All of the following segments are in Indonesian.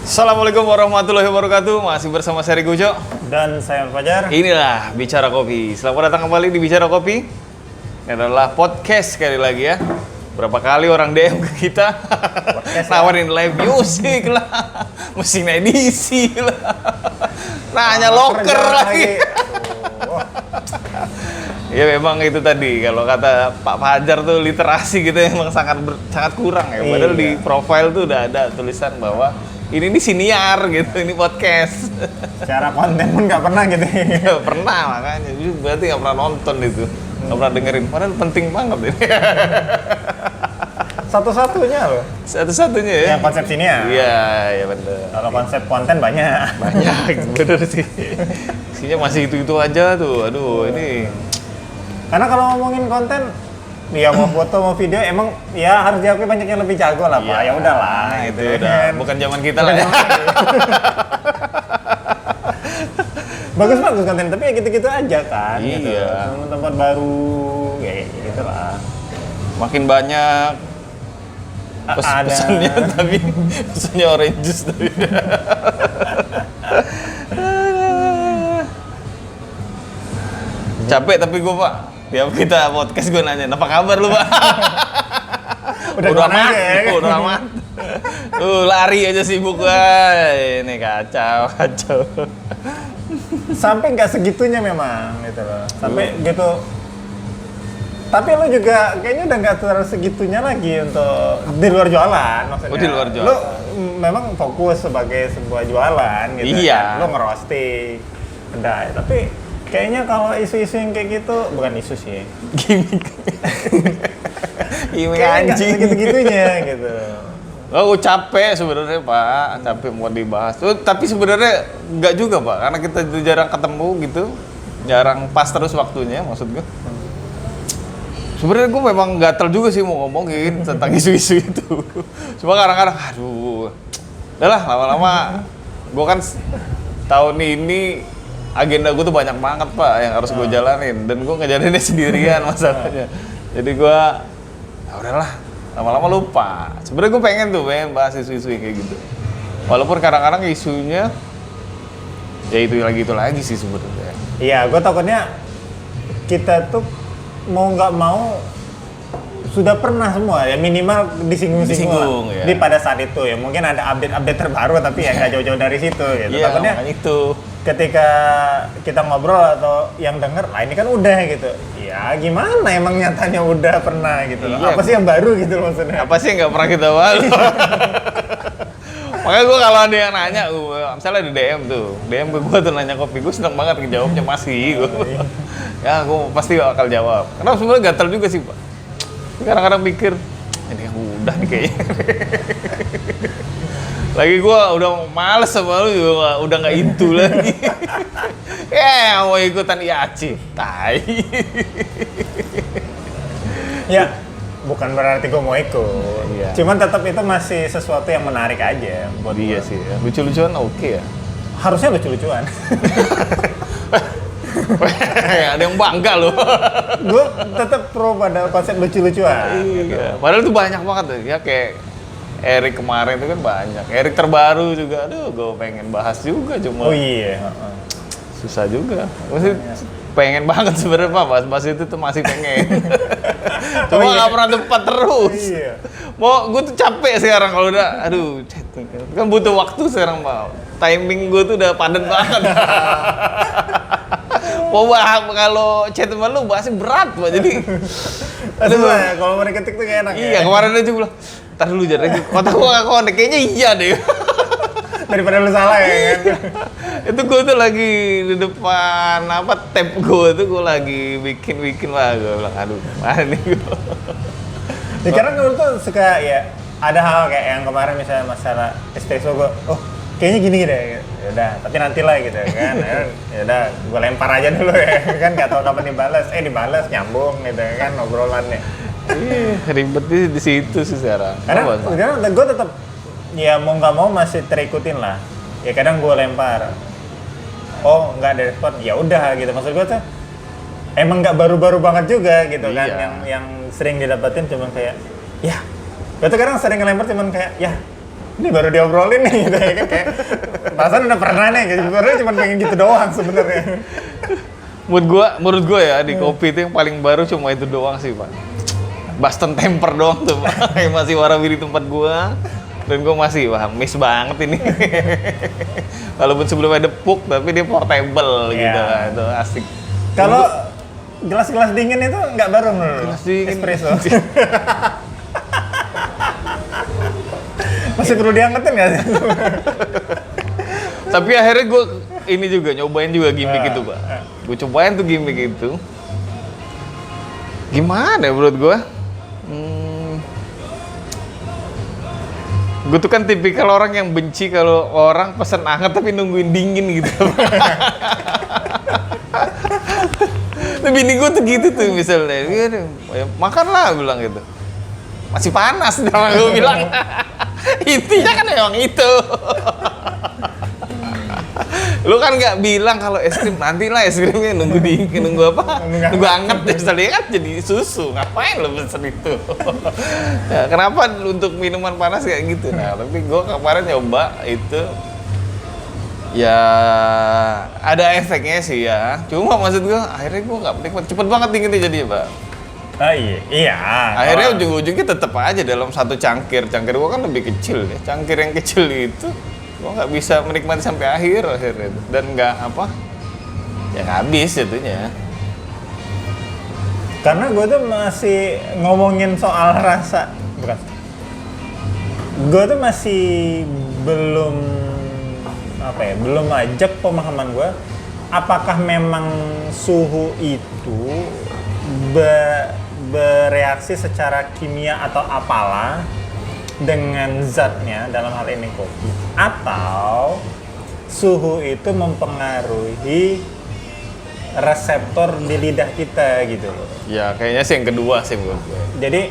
Assalamualaikum warahmatullahi wabarakatuh. Masih bersama saya Rigo Dan saya Fajar. Inilah Bicara Kopi. Selamat datang kembali di Bicara Kopi. Ini adalah podcast sekali lagi ya. Berapa kali orang DM ke kita nawarin live music lah, mesin edisi lah, nanya loker lagi. Ya memang itu tadi kalau kata Pak Fajar tuh literasi gitu memang sangat kurang ya. Padahal di profile tuh udah ada tulisan bahwa ini siniar gitu, ini podcast. Secara konten pun nggak pernah gitu. Nggak pernah makanya, berarti nggak pernah nonton itu, nggak pernah dengerin. Padahal penting banget ini. Satu-satunya loh. Satu-satunya ya. Yang konsep siniar. Iya, ya bener. Kalau konsep konten banyak. Bener sih. Isinya masih itu aja tuh. Aduh, ini. Karena kalau ngomongin konten, ya mau foto mau video emang ya harus diakui banyak yang lebih jago lah Pak. Ya udahlah itu gitu udah kan. bukan zaman kita lah ya. Bagus-bagus konten tapi ya gitu-gitu aja kan. Iya. Gitu. Tempat baru kayak gitu lah. Makin banyak pesannya tapi pesannya orange juice tapi. Capek tapi gue Pak. Tiap kita podcast gue nanya, apa kabar lu Pak? Udah amat, ya, udah amat. Lari aja sibuk gue. Ini kacau. Sampai nggak segitunya memang gitu loh. Sampai gitu. Tapi lo juga kayaknya udah nggak terlalu segitunya lagi untuk di luar jualan maksudnya. Oh, di luar jualan. Lo memang fokus sebagai sebuah jualan gitu. Iya. Kan? Lo ngerosting, kedai. Tapi kayaknya kalau isu-isu yang kayak gitu, bukan isu sih. Gimik. Gimik Kayaknya nggak anjing. segitu-gitunya gitu. Oh capek sebenarnya Pak, capek mau dibahas. Tapi sebenarnya nggak juga Pak, karena kita jarang ketemu gitu, jarang pas terus waktunya maksud gue. Sebenarnya gue memang gatel juga sih mau ngomongin tentang isu-isu itu. Cuma kadang-kadang, aduh, udahlah lama-lama. Gue kan tahun ini agenda gue tuh banyak banget Pak yang harus gue jalanin, dan gue ngejalaninnya sendirian masalahnya. Jadi gue, ya udahlah, lama-lama lupa. Sebenarnya gue pengen bahas isu-isu kayak gitu. Walaupun kadang-kadang isunya, ya itu lagi sih sebenarnya. Iya, gue takutnya kita tuh mau nggak mau sudah pernah semua ya minimal disinggung ya. Di pada saat itu ya mungkin ada update terbaru tapi ya nggak jauh-jauh dari situ gitu. Iya, Takutnya itu. ketika kita ngobrol atau yang denger lah ini kan udah gitu. Ya gimana emang nyatanya udah pernah gitu loh. Iya, Apa sih yang baru gitu loh maksudnya? Apa sih yang nggak pernah kita bahas? Makanya gue kalau ada yang nanya, misalnya di DM ke gue tuh nanya kopi, gue seneng banget ngejawabnya masih gue. Ya gue pasti bakal jawab. Karena sebenarnya gatel juga sih Pak. Kadang-kadang mikir, ini yang udah nih kayaknya. Lagi gue udah males sama lu juga, udah nggak into lagi. Mau ikutan IAC, tai. Ya bukan berarti gue mau ikut. Iya. Cuman tetap itu masih sesuatu yang menarik aja buat Iya gua. sih, ya. Lucu-lucuan oke ya. Harusnya lucu-lucuan. Ada yang bangga loh. Gue tetap pro pada konsep lucu-lucuan. Iya. Padahal tuh banyak banget tuh. Ya kayak Erik kemarin tuh kan banyak. Erik terbaru juga. Aduh, gue pengen bahas juga cuma. Oh iya. Susah juga. Maksudnya pengen banget sebenarnya Pak bahas itu tuh masih pengen. Cuma nggak pernah tempat terus. Iya. Mau gue tuh capek sekarang kalau udah. Aduh, kan butuh waktu sekarang Pak. Timing gue tuh udah padat banget. Mau bahas kalau chat sama lu bahasnya berat Pak. Jadi Aduh, ya, kalau mau diketik tuh kayak enak iya, ya. kemarin aja gue bilang, ntar dulu jadi kota gue gak konek, kayaknya iya deh. Daripada lu salah ya kan. Itu gue tuh lagi di depan tab gue tuh gue lagi bikin lah, gue bilang aduh mana nih gue. Ya, karena gue tuh suka ya ada hal kayak yang kemarin misalnya masalah espresso gue, oh kayaknya gini deh, ya udah tapi nanti lah gitu kan. Ya udah gue lempar aja dulu ya kan, nggak tahu kapan dibalas nyambung gitu kan obrolannya. Ribet di situ sih sekarang. Karena gue tetap ya mau nggak mau masih terikutin lah. Ya kadang gue lempar, oh nggak ada respon, ya udah gitu. Maksud gue tuh emang nggak baru-baru banget juga gitu kan. Yang sering didapetin cuman kayak ya, gue tuh kadang sering ngelempar cuman kayak ya ini baru diobrolin nih gitu ya kan, kayak perasaan udah pernah nih, gitu. Sebenarnya cuma pengen gitu doang sebenarnya. Menurut gua ya di kopi itu yang paling baru cuma itu doang sih Pak. Boston Temper doang tuh Pak, yang masih warawiri tempat gua. Dan gue masih, wah miss banget ini. Walaupun sebelumnya depuk, tapi dia portable gitu lah, itu asik. Kalau gelas-gelas dingin itu nggak baru menurut Gelas dingin. espresso. Masih perlu diangkatin nggak sih? Tapi akhirnya gue ini juga, nyobain juga gimmick itu Pak. Gue cobain tuh gimmick itu. Gimana ya menurut gue? Gue tuh kan tipikal orang yang benci kalau orang pesen hangat tapi nungguin dingin gitu. Tapi bini gue tuh gitu tuh misalnya, makan lah bilang gitu. Masih panas dong gue bilang. Intinya kan emang itu. Lu kan nggak bilang kalau es krim, nantilah es krimnya nunggu dingin, nunggu apa? Nunggu hangat deh, misalnya kan jadi susu. Ngapain lu pesen itu? Ya, kenapa untuk minuman panas kayak gitu? Nah, tapi gue kemarin nyoba itu, ya ada efeknya sih ya. Cuma maksud gue, akhirnya gue nggak menikmati. Cepet banget dinginnya jadinya, Pak. Iya. Akhirnya ujung-ujungnya tetap aja dalam satu cangkir. Cangkir gue kan lebih kecil ya. Cangkir yang kecil itu gue nggak bisa menikmati sampai akhirnya dan nggak apa ya nggak habis jatuhnya. Karena gue tuh masih ngomongin soal rasa, bukan? Gue tuh masih belum belum ajak pemahaman gue. Apakah memang suhu itu bereaksi secara kimia atau apalah dengan zatnya, dalam hal ini kopi, atau suhu itu mempengaruhi reseptor di lidah kita gitu loh. Ya kayaknya sih yang kedua sih menurut gue. Jadi,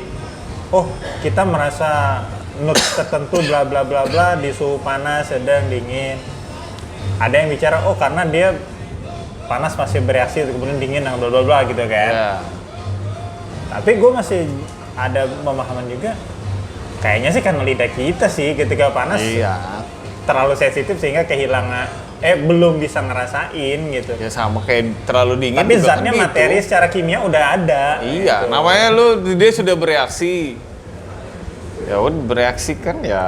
kita merasa notes tertentu bla bla bla bla di suhu panas, sedang, dingin. Ada yang bicara karena dia panas masih bereaksi, kemudian dingin bla bla bla gitu kan. Ya. Tapi gue masih ada pemahaman juga. Kayaknya sih karena lidah kita sih ketika panas terlalu sensitif sehingga kehilangan belum bisa ngerasain gitu. Ya sama kayak terlalu dingin. Tapi juga zatnya kan materi gitu. secara kimia udah ada. Iya, gitu. namanya dia sudah bereaksi. Ya udah bereaksi kan ya.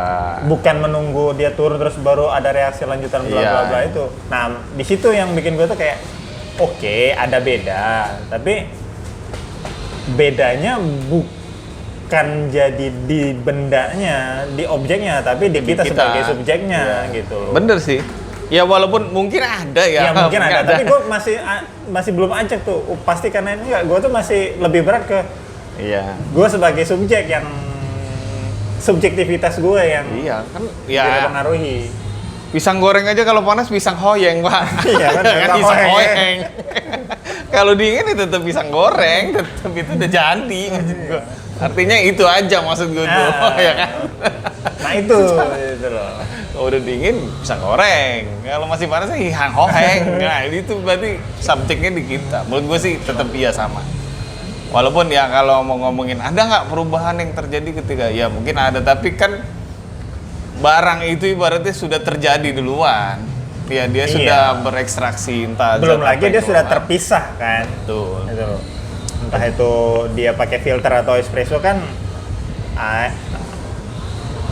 Bukan menunggu dia turun terus baru ada reaksi lanjutan bla bla bla itu. Nah, di situ yang bikin gue tuh kayak ada beda, tapi bedanya bukan jadi di bendanya, di objeknya, tapi di kita sebagai subjeknya gitu loh. Bener sih. Ya walaupun mungkin ada ya. Ya mungkin ada, tapi gue masih belum ajak tuh. Pasti karena ini gue tuh masih lebih berat ke gue sebagai subjek yang subjektivitas gue yang dipengaruhi. Pisang goreng aja kalau panas pisang hoyeng, Pak. Iya kan, pisang hoyeng. Kalau dingin itu tetap pisang goreng, tetap itu udah jadi maksud gue. Artinya itu aja maksud gue tuh, ya kan? Nah itu loh. Kalau udah dingin pisang goreng, kalau masih panas pisang hoyeng. Nah itu berarti subjeknya di kita. Menurut gue sih tetap sama. Walaupun ya kalau mau ngomongin ada nggak perubahan yang terjadi ketika ya mungkin ada, tapi kan barang itu ibaratnya sudah terjadi duluan. Ya dia sudah berekstraksi entah. Belum lagi dia sudah terpisah kan. Betul. Gitu. Entah itu dia pakai filter atau espresso kan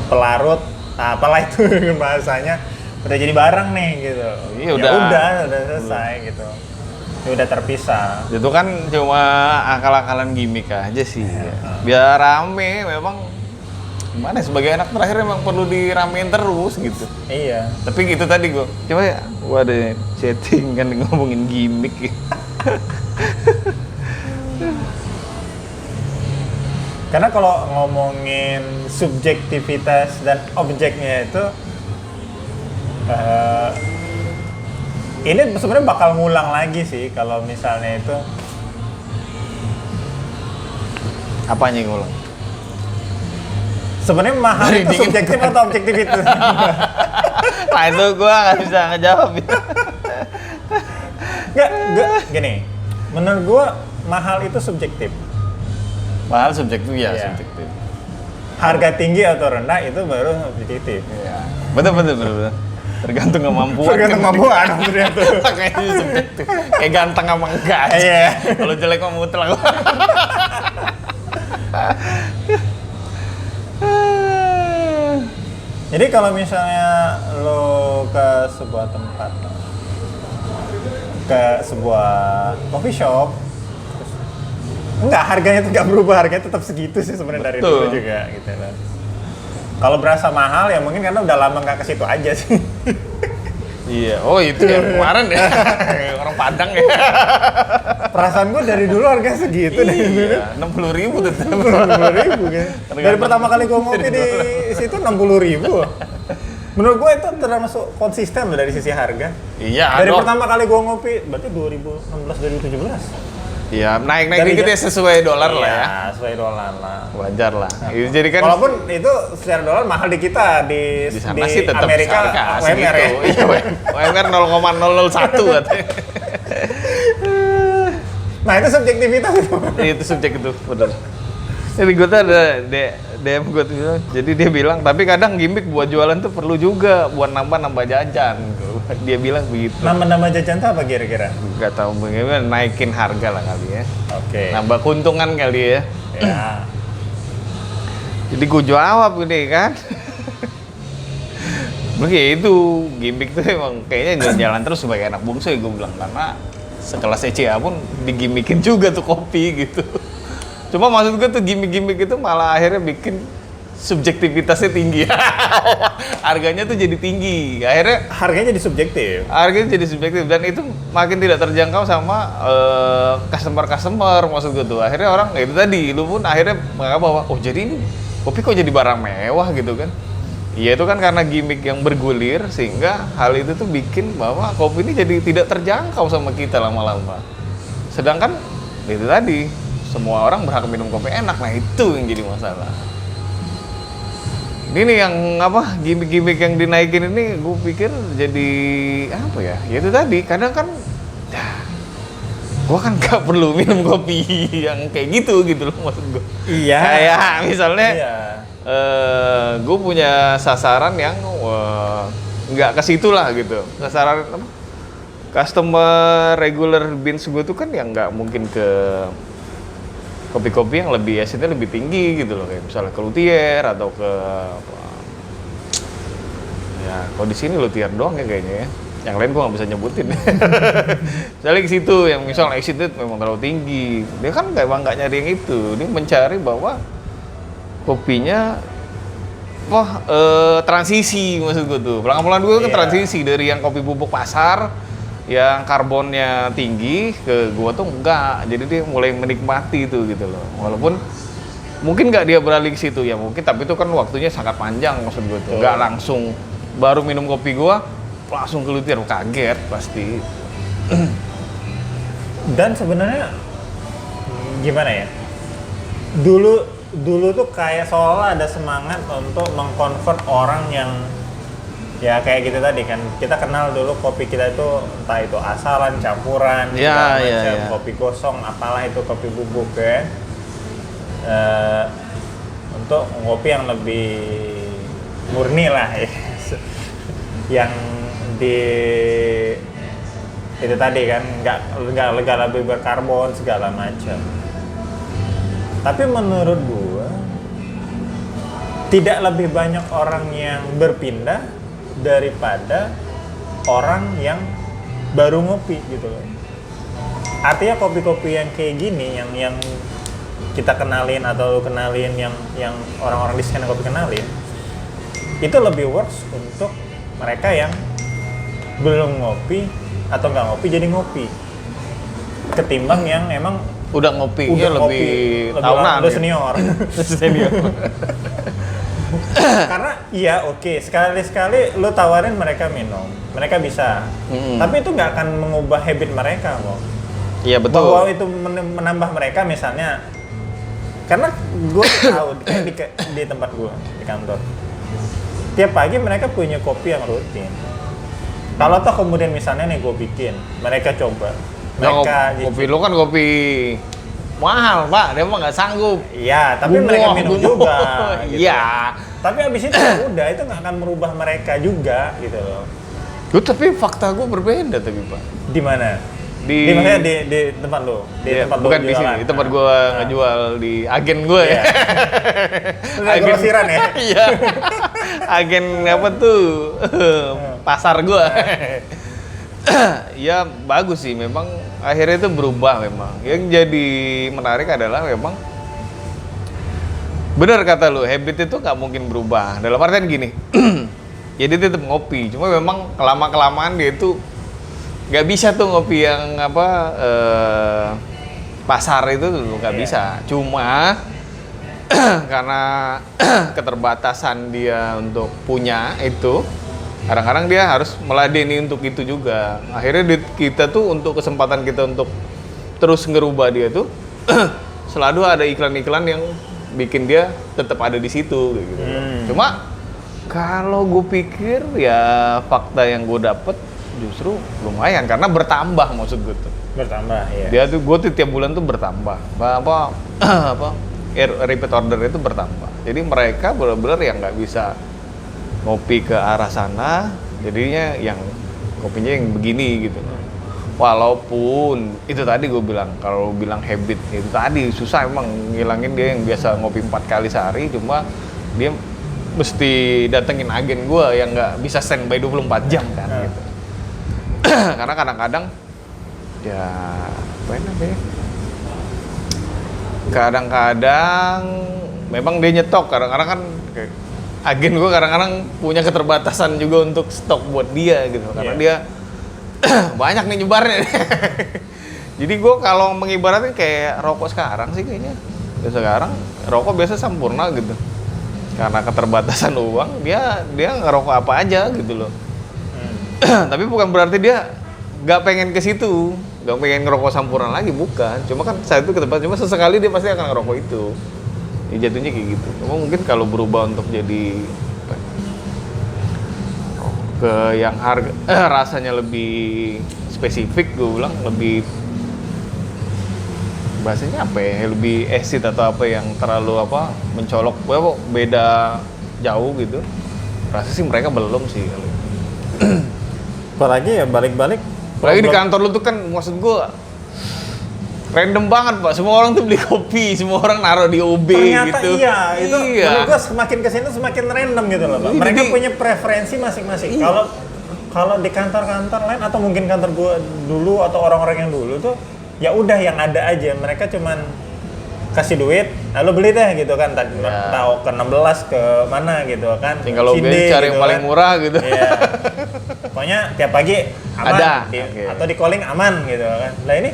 pelarut, apalah itu bahasanya udah jadi barang nih gitu. Iya, udah selesai gitu. Ya udah terpisah. Itu kan cuma akal-akalan gimmick aja sih. Biar rame memang. Gimana sebagai anak terakhir emang perlu diramein terus gitu. Iya. Tapi gitu tadi gue, coba ya, gue ada chatting kan ngomongin gimmick. Karena kalau ngomongin subjektivitas dan objeknya itu, ini sebenarnya bakal ngulang lagi sih kalau misalnya itu. Apanya yang ngulang? Sebenarnya mahal Dari itu dingin. subjektif atau objektivitas? Nah itu gue nggak bisa ngejawab. Nggak, gini. Menurut gue mahal itu subjektif. Mahal subjektif ya, Iya. subjektif. harga tinggi atau rendah itu baru subjektif. Iya. Betul. Tergantung kemampuan. Tergantung kemampuan ternyata. Kayaknya subjektif. Kayak ganteng sama enggak. Iya. Kalau jelek mah mutlak. Jadi kalau misalnya lo ke sebuah tempat, ke sebuah coffee shop, enggak, harganya tuh nggak berubah, harganya tetap segitu sih sebenarnya dari dulu juga gitu loh. Kalau berasa mahal ya mungkin karena udah lama nggak ke situ aja sih. Iya, oh itu yang kemarin ya, orang Padang ya. Perasaan gue dari dulu harganya segitu dari dulu. Iya, 60.000 tetap. 60.000 kan. Dari pertama kali gue ngopi di situ 60.000. Menurut gue itu termasuk konsisten loh dari sisi harga. Iya, Dari pertama kali gue ngopi, berarti 2016 2017. Iya, naik dikit ya sesuai dolar lah ya. Iya, sesuai dolar lah. Wajar lah. Jadi kan Walaupun itu secara dolar mahal di kita, di sana sih tetap Amerika harga UMR ya. Iya, UMR 0,001 katanya. Nah itu subjektivitas itu. Itu subjek itu, benar. Jadi gue tuh ada DM gue tuh bilang, jadi dia bilang, tapi kadang gimmick buat jualan tuh perlu juga buat nambah jajan. Dia bilang begitu. Nama jajan tuh apa kira-kira? Gak tahu bagaimana, naikin harga lah kali ya. Oke. Nambah keuntungan kali ya. Ya. Jadi gue jawab ini kan. Begitu, gimmick tuh emang kayaknya jalan terus sebagai anak bungsu ya gue bilang, karena sekelas ECA pun digimikin juga tuh kopi gitu. Cuma maksud gue tuh gimmick-gimmick itu malah akhirnya bikin subjektivitasnya tinggi. Harganya tuh jadi tinggi. Akhirnya Harganya jadi subjektif. harganya jadi subjektif dan itu makin tidak terjangkau sama customer maksud gue tuh. Akhirnya orang itu tadi, lu pun akhirnya menganggap bahwa oh jadi ini kopi kok jadi barang mewah gitu kan. Iya itu kan karena gimmick yang bergulir sehingga hal itu tuh bikin bahwa kopi ini jadi tidak terjangkau sama kita lama-lama. Sedangkan itu tadi semua orang berhak minum kopi enak, nah itu yang jadi masalah. Ini nih yang apa gimmick-gimmick yang dinaikin ini gue pikir jadi apa ya? Ya itu tadi kadang kan gue kan nggak perlu minum kopi yang kayak gitu loh maksud gue. Iya. Kayak misalnya Iya. gue punya sasaran yang nggak ke situ lah gitu. Sasaran apa? Customer regular beans gue tuh kan yang nggak mungkin ke kopi-kopi yang lebih acidnya lebih tinggi gitu loh, kayak misalnya ke luthier atau ke apa. Ya, kalau di sini luthier doang ya kayaknya ya. Yang lain gua nggak bisa nyebutin. Misalnya ke situ yang misalnya acidnya memang terlalu tinggi. Dia kan nggak nyari yang itu. Dia mencari bahwa kopinya transisi maksud gua tuh. Pelan-pelan gua kan transisi dari yang kopi bubuk pasar yang karbonnya tinggi ke gua tuh enggak, jadi dia mulai menikmati itu gitu loh. Walaupun mungkin nggak dia beralih ke situ ya mungkin, tapi itu kan waktunya sangat panjang maksud gua tuh. Nggak langsung baru minum kopi gua langsung ke luthier, kaget pasti. Dan sebenarnya gimana ya? Dulu tuh kayak seolah ada semangat untuk mengkonvert orang yang ya kayak gitu tadi kan, kita kenal dulu kopi kita itu entah itu asalan, campuran, segala macam, kopi gosong, apalah itu kopi bubuk ya. Untuk kopi yang lebih murni lah ya. Yang di itu tadi kan nggak lebih berkarbon segala macam. Tapi menurut gua tidak lebih banyak orang yang berpindah daripada orang yang baru ngopi gitu loh. Artinya kopi-kopi yang kayak gini yang kita kenalin atau lu kenalin yang orang-orang di skena kopi kenalin itu lebih works untuk mereka yang belum ngopi atau nggak ngopi jadi ngopi ketimbang yang emang udah ngopinya lebih tahunan udah ya. senior. Karena iya oke, sekali-sekali lu tawarin mereka minum, mereka bisa. Tapi itu nggak akan mengubah habit mereka kok. Iya betul. Bahwa itu menambah mereka misalnya, karena gue tahu kayak di tempat gue di kantor, tiap pagi mereka punya kopi yang rutin. Kalau toh kemudian misalnya nih gue bikin, mereka coba, mereka kopi lu kan kopi mahal Pak, dia mah nggak sanggup. Iya, tapi mereka minum juga. Gitu. Iya. Tapi abis itu ya udah, itu nggak akan merubah mereka juga gitu loh. Tapi fakta gue berbeda tapi Pak. Di mana? Di maksudnya di tempat lo? Iya, tempat bukan lo di sini, di tempat gue ngejual di agen gue ya. Agen grosiran ya? Iya. Agen apa tuh? Pasar gue. Ya bagus sih, memang akhirnya itu berubah memang. Yang jadi menarik adalah memang benar kata lu, habit itu nggak mungkin berubah. Dalam artian gini, jadi tetap ngopi, cuma memang kelamaan dia itu nggak bisa tuh ngopi yang apa pasar itu tuh nggak bisa. Cuma karena keterbatasan dia untuk punya itu, kadang-kadang dia harus meladeni untuk itu juga. Akhirnya kita tuh untuk kesempatan kita untuk terus ngerubah dia tuh selalu ada iklan-iklan yang bikin dia tetap ada di situ gitu. Cuma kalau gue pikir ya fakta yang gue dapet justru lumayan karena bertambah maksud gue tuh. Bertambah ya. Dia tuh gue tuh tiap bulan tuh bertambah. Apa repeat order itu bertambah. Jadi mereka benar-benar yang nggak bisa ngopi ke arah sana, jadinya yang kopinya yang begini gitu. Walaupun itu tadi gue bilang, kalau bilang habit itu tadi susah emang ngilangin dia yang biasa ngopi 4 kali sehari, cuma dia mesti datengin agen gue yang nggak bisa standby 24 jam kan gitu. Karena kadang-kadang ya apa namanya? Kadang-kadang memang dia nyetok, kadang-kadang kan agen gue kadang-kadang punya keterbatasan juga untuk stok buat dia gitu, karena dia banyak nih nyebarnya. Jadi gue kalau mengibaratkan kayak rokok sekarang sih kayaknya. Sekarang rokok biasa sempurna gitu. Karena keterbatasan uang, dia ngerokok apa aja gitu loh. Tapi bukan berarti dia nggak pengen ke situ, nggak pengen ngerokok sempurna lagi, bukan. Cuma kan saat itu keterbatasan, cuma sesekali dia pasti akan ngerokok itu. Ya jatuhnya kayak gitu. Cuma mungkin kalau berubah untuk jadi ke yang harga rasanya lebih spesifik, gue bilang lebih bahasanya apa ya, lebih acid atau apa yang terlalu apa mencolok, beda jauh gitu. Rasa sih mereka belum sih kali. Apalagi ya balik-balik. Apalagi di kantor lu tuh kan, maksud gue random banget Pak, semua orang tuh beli kopi, semua orang naruh di OB ternyata gitu. Itu menurut gua semakin kesini semakin random gitu loh Pak. Mereka punya preferensi masing-masing. Kalau di kantor-kantor lain atau mungkin kantor gua dulu atau orang-orang yang dulu tuh ya udah yang ada aja, mereka cuman kasih duit, lalu beli deh gitu kan, tahu ke 16 ke mana gitu kan. Tinggal lo cari yang paling murah gitu. Iya. Pokoknya tiap pagi aman ada. Atau di calling aman gitu kan. Lah ini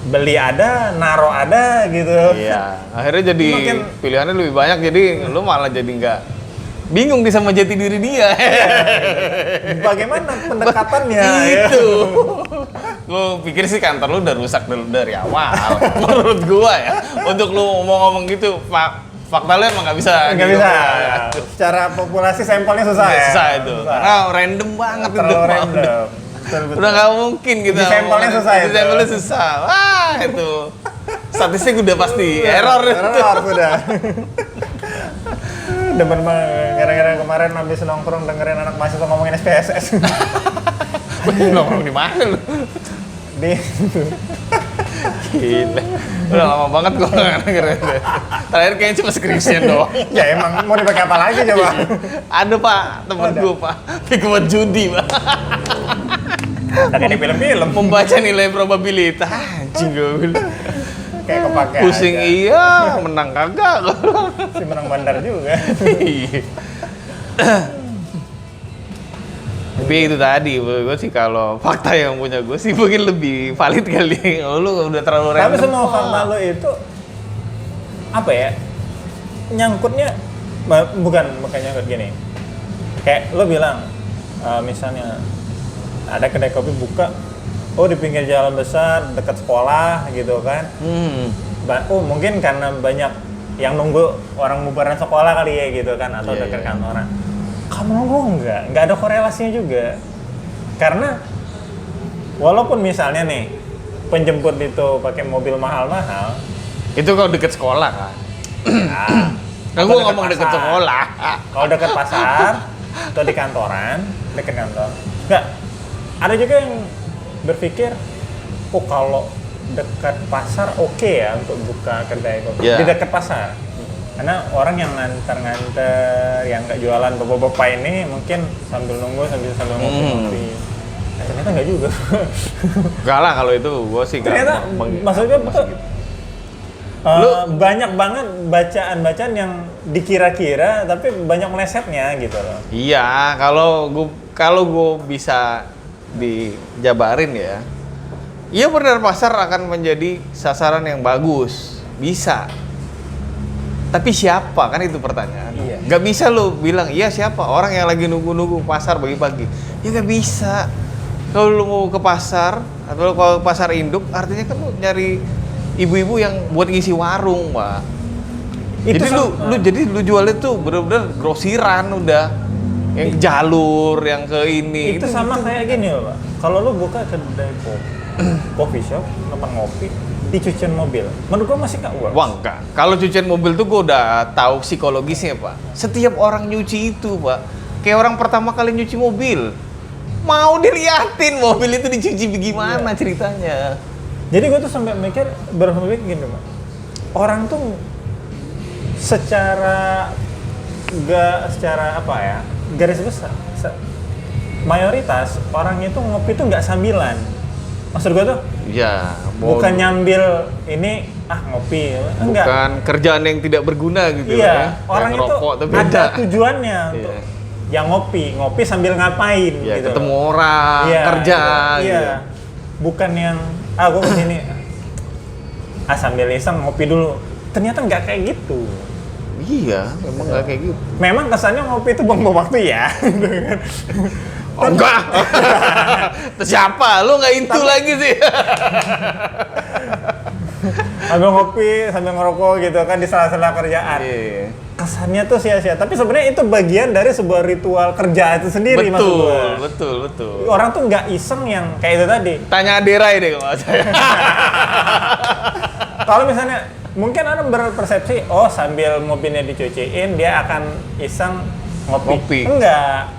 beli ada, naro ada gitu. Iya, akhirnya jadi pilihannya lebih banyak, jadi lu malah jadi nggak bingung sama jati diri dia. Bagaimana pendekatannya? Itu. Gue pikir sih kantor lu udah rusak dari awal. Menurut gua ya, untuk lu ngomong gitu, fakta lu emang nggak bisa. Nggak bisa. Secara populasi sampelnya susah ya. Susah itu, karena random banget itu. Terlalu random. Betul. Udah nggak mungkin kita. Di sampelnya susah ya. Di sampelnya susah. Wah itu. Statistik udah pasti error. Error udah. Demen banget. Gara-gara kemarin habis nongkrong dengerin anak mahasiswa ngomongin SPSS. Nongkrong di mana lu? Di. Gila. Udah lama banget gua nggak dengerin. Terakhir kayaknya cuma skripsian doang. Ya emang mau dipakai apa lagi coba? Ada Pak, temen gua Pak. Buat judi Pak. Tadi di film-film. Membaca nilai probabilitas. Anjing gue bilang. Kayak kepake pusing aja. Iya, menang kagak. Si menang bandar juga. Iya. Tapi itu tadi, gue sih kalau fakta yang punya gue sih mungkin lebih valid kali. Lu udah terlalu random. Tapi semua fakta lo itu apa ya? Nyangkutnya bukan nyangkut gini. Kayak lo bilang misalnya ada kedai kopi buka, di pinggir jalan besar dekat sekolah gitu kan. Mungkin karena banyak yang nunggu orang bubaran sekolah kali ya gitu kan, atau dekat kantoran. Kamu nggak ada korelasinya juga, karena walaupun misalnya nih penjemput itu pakai mobil mahal-mahal. Itu kalau deket sekolah kan. Nah, Kan atau gua ngomong deket pasar. sekolah. Kalau dekat pasar atau di kantoran, dekat kantor. Enggak. Ada juga yang berpikir, oh kalau dekat pasar oke ya untuk buka kedai kopi. Yeah. Di dekat pasar. Karena orang yang nganter-nganter, yang nggak jualan bapak-bapak ini mungkin sambil nunggu sambil ngopi-ngopi. Nah, ternyata nggak juga. Enggak lah kalau itu gua sih nggak Ternyata maksudnya betul. gitu. Banyak banget bacaan-bacaan yang dikira-kira tapi banyak melesetnya gitu loh. Iya, kalau gua bisa dijabarin ya. Iya benar pasar akan menjadi sasaran yang bagus. Bisa. Tapi siapa? Kan itu pertanyaan. Iya. Gak bisa lo bilang, iya siapa? Orang yang lagi nunggu-nunggu pasar pagi-pagi. Ya gak bisa. Kalau lo mau ke pasar, atau kalau ke pasar induk, artinya kan lo nyari ibu-ibu yang buat ngisi warung, Pak. Itu Jadi lu jualnya tuh bener-bener grosiran udah. Yang jalur, yang ke ini. itu sama kayak gini loh, Pak. Kalau lu buka kedai coffee shop, tempat ngopi, di cucian mobil. Menurut gua masih nggak works. Wah enggak. Kalau cucian mobil tuh gue udah tahu psikologisnya, Pak. Setiap orang nyuci itu, Pak, kayak orang pertama kali nyuci mobil, mau diliatin mobil itu dicuci bagaimana ceritanya. Jadi gua tuh sampai berpikir gini, Pak. Orang tuh secara apa ya? Garis besar. Mayoritas orang itu ngopi tuh nggak sambilan. Maksud gua tuh Ya, bukan nyambil ini ngopi, enggak. bukan kerjaan yang tidak berguna gitu Iya, ya. orang Yang itu ngerokok, tapi ada tujuannya untuk Iya. yang ngopi sambil ngapain Ya, gitu. ketemu loh. orang, Iya, kerja gitu. Iya. gitu. Bukan yang gua kesini sambil iseng ngopi dulu. Ternyata nggak kayak gitu. Iya, memang nggak kayak gitu. Memang kesannya ngopi itu buang waktu ya. Oh, enggak. Terus siapa? Lu nggak intu lagi sih. Sambil ngopi, sambil ngerokok gitu kan di sela-sela kerjaan. Iya. Kesannya tuh sia-sia, tapi sebenarnya itu bagian dari sebuah ritual kerja itu sendiri maksud gua. Betul. Orang tuh nggak iseng yang kayak itu tadi. Tanya Aderai deh kalau saya. Kalau misalnya mungkin orang berpersepsi, oh sambil mobilnya dicuciin dia akan iseng ngopi. Enggak.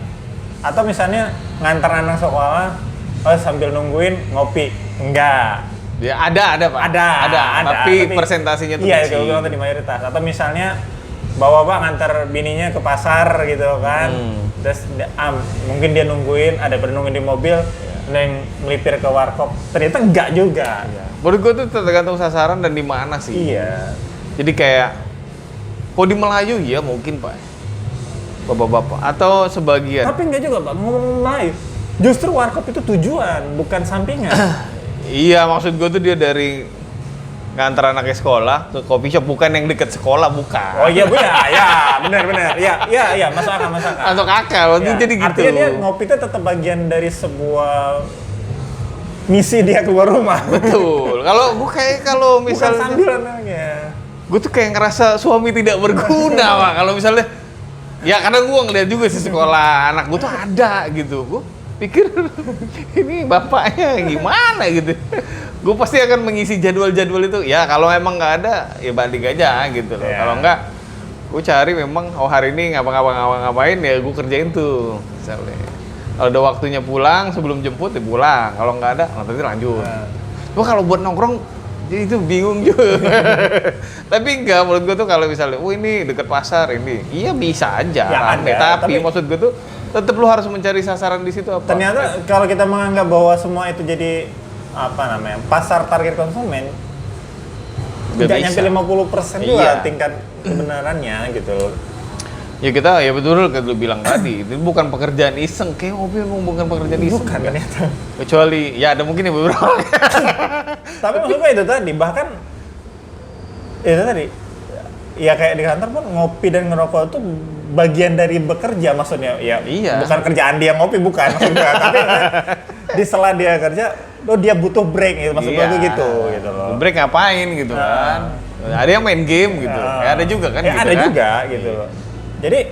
Atau misalnya nganter anak sekolah, sambil nungguin ngopi. Enggak. Ya ada Pak. Ada. Tapi persentasenya tuh iya, kecil. kalau bilang tadi mayoritas. Atau misalnya bapak nganter bininya ke pasar gitu kan. Terus mungkin dia nungguin, ada nungguin di mobil, yang melipir ke warkop. Ternyata enggak juga. Menurut gue tuh tergantung sasaran dan di mana sih. Iya. Jadi kayak kalau di Melayu ya mungkin Pak. Bapak-bapak atau sebagian. Tapi enggak juga, Pak. Ngomong Melayu. Justru warkop itu tujuan, bukan sampingan. Iya, maksud gue tuh dia dari ngantar anaknya sekolah ke coffee shop, bukan yang deket sekolah, bukan. Oh iya, Bu ya, benar. Iya, masuk akal. Masuk akal, waktu itu jadi gitu. Artinya dia ngopi itu tetap bagian dari sebuah misi dia keluar rumah. Betul. Kalau Bukan misalnya sambilan aja. gue tuh kayak ngerasa suami tidak berguna, Pak. Kalau misalnya ya karena gue ngeliat juga sih sekolah anak gue tuh ada gitu. Gue pikir ini bapaknya gimana gitu. Gue pasti akan mengisi jadwal-jadwal itu. Ya kalau emang nggak ada, ya banding aja gitu loh. Ya. Kalau nggak, gue cari memang hari ini ngapain ya gue kerjain tuh. Misalnya. Kalau ada waktunya pulang sebelum jemput ya pulang. Kalau nggak ada, nanti lanjut. Gue kalau buat nongkrong jadi itu bingung juga. Tapi enggak, menurut gue tuh kalau misalnya, ini deket pasar ini, iya bisa aja. Ya, rame. ada, Tapi tapi maksud gue tuh tetap lu harus mencari sasaran di situ apa? ternyata kalau kita menganggap bahwa semua itu jadi pasar target konsumen, Nggak tidak bisa. nyampe 50% juga Iya. tingkat kebenarannya gitu loh. Ya kita, ya betul kayak lu bilang tadi, itu bukan pekerjaan iseng. Kayak ngopi memang bukan pekerjaan iseng. Bukan ternyata. Kecuali, ya ada mungkin ya beberapa. Tapi maksudnya itu tadi, bahkan itu tadi, ya kayak di kantor pun ngopi dan ngerokok itu bagian dari bekerja maksudnya. Ya Iya. bukan kerjaan dia ngopi, bukan maksudnya. Tapi di sela dia kerja, dia butuh break gitu, maksud gue tuh gitu loh. Break ngapain gitu kan? Ada yang main game gitu. Ya ada juga kan Ya gitu ada kan? juga gitu loh. Jadi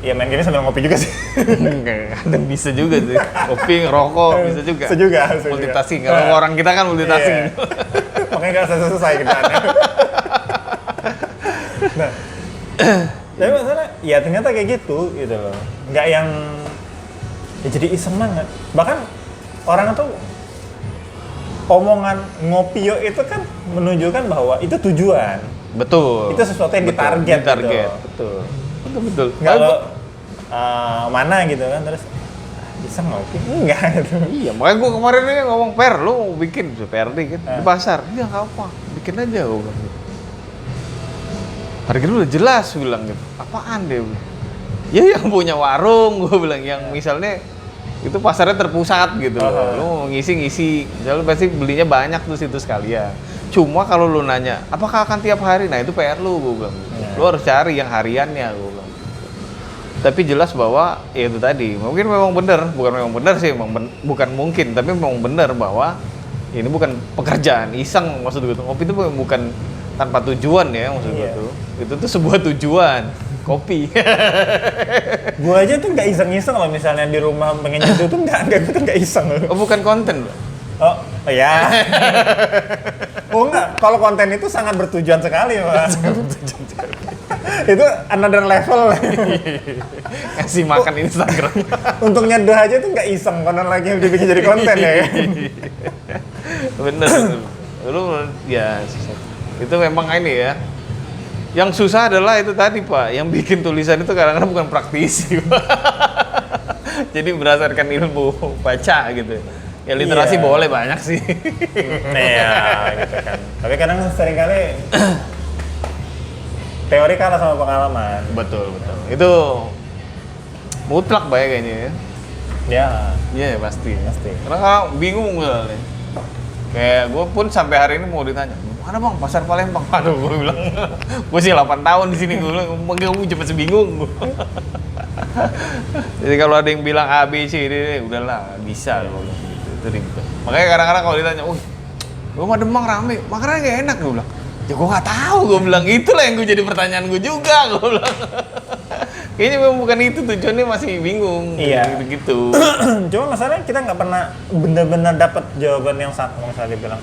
ya main game sambil ngopi juga sih. Kadang bisa juga sih. Kopi, ngerokok, bisa juga. Bisa juga. Multitasking. Kalau orang kita kan multitasking. Iya. Makanya nggak selesai kerjaannya. Nah, tapi masalah, ya ternyata kayak gitu loh. Nggak yang, ya jadi iseng banget. Bahkan orang tuh omongan ngopi yuk itu kan menunjukkan bahwa itu tujuan. Betul. Itu sesuatu yang ditarget. Ditarget. Gitu. Betul. Nggak lo mana gitu kan, terus iseng ngopi? Enggak gitu. Iya, makanya gue kemarin ini ngomong, Per, lu mau bikin PRD kan di pasar? Iya, nggak apa, bikin aja gue bilang gitu. Harganya udah jelas, gue bilang gitu. Apaan dia? Ya yang punya warung, gue bilang, yang misalnya itu pasarnya terpusat gitu loh. Lu mau ngisi-ngisi, misalnya pasti belinya banyak tuh situ sekalian. Cuma kalau lu nanya, apakah akan tiap hari? Nah itu PR lu, gue bilang. Lu harus cari yang hariannya, gue bilang. Tapi jelas bahwa ya itu tadi, mungkin memang benar, bukan memang benar sih, bukan mungkin, tapi memang benar bahwa ini bukan pekerjaan iseng, maksud gue tuh. Kopi itu bukan tanpa tujuan ya, maksud gue tuh. Itu tuh sebuah tujuan, kopi. Gue aja tuh nggak iseng-iseng kalau misalnya di rumah pengen nyeduh tuh nggak iseng. Oh bukan konten, Bro? Oh ya. Oh enggak, kalau konten itu sangat bertujuan sekali, Pak. Itu another level. Ngasih makan Instagram. Untuk nyeduh aja tuh nggak iseng, konon lagi yang dibikin jadi konten ya kan? Bener. Lu ya itu memang ini ya. Yang susah adalah itu tadi Pak, yang bikin tulisan itu kadang-kadang bukan praktisi Pak. Jadi berdasarkan ilmu baca gitu. Ya literasi boleh banyak sih. Iya, gitu kan. Tapi kadang seringkali teori kalah sama pengalaman. Betul. Itu mutlak Pak ya kayaknya ya. Ya. Iya pasti. Karena kalau bingung gue nih. Kayak gue pun sampai hari ini mau ditanya, mana bang pasar Palembang? Aduh gue bilang, gue sih 8 tahun di sini gue bilang, kamu cepet sebingung. Jadi kalau ada yang bilang A, B, C, D, udahlah bisa loh. Gitu. Makanya kadang-kadang kalau ditanya, gue mah Demang rame, makanannya nggak enak gue bilang. Ya gue nggak tahu, gue bilang itulah yang gue jadi pertanyaan gue juga, gue bilang. Kayaknya memang bukan itu tujuannya, masih bingung. Iya. Gitu. Cuma masalahnya kita nggak pernah benar-benar dapat jawaban yang sama. Misalnya dia bilang,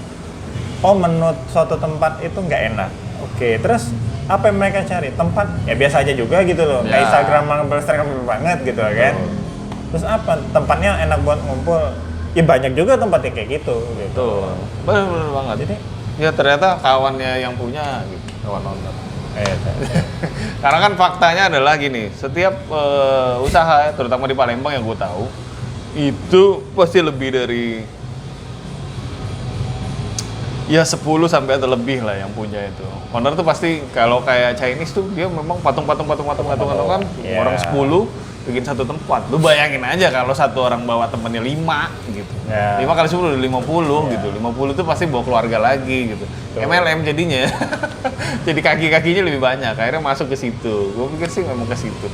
oh menurut suatu tempat itu nggak enak. Oke, terus apa yang mereka cari? Tempat ya biasa aja juga gitu loh. Kayak Instagram banget gitu kan. Terus apa? Tempatnya enak buat ngumpul. Ya banyak juga tempatnya kayak gitu. Bener banget. Jadi ya ternyata kawannya yang punya gitu, kawan owner. Karena kan faktanya adalah gini, setiap usaha, terutama di Palembang yang gue tahu, itu pasti lebih dari ya 10 sampai atau lebih lah yang punya itu. Owner tuh pasti kalau kayak Chinese tuh dia memang patung-patung kan orang 10 bikin satu tempat. Lu bayangin aja kalau satu orang bawa temennya 5 gitu. 5 kali 10 udah 50 gitu. 50 tuh pasti bawa keluarga lagi gitu. MLM jadinya. Jadi kaki-kakinya lebih banyak. Akhirnya masuk ke situ. Gue pikir sih memang ke situ.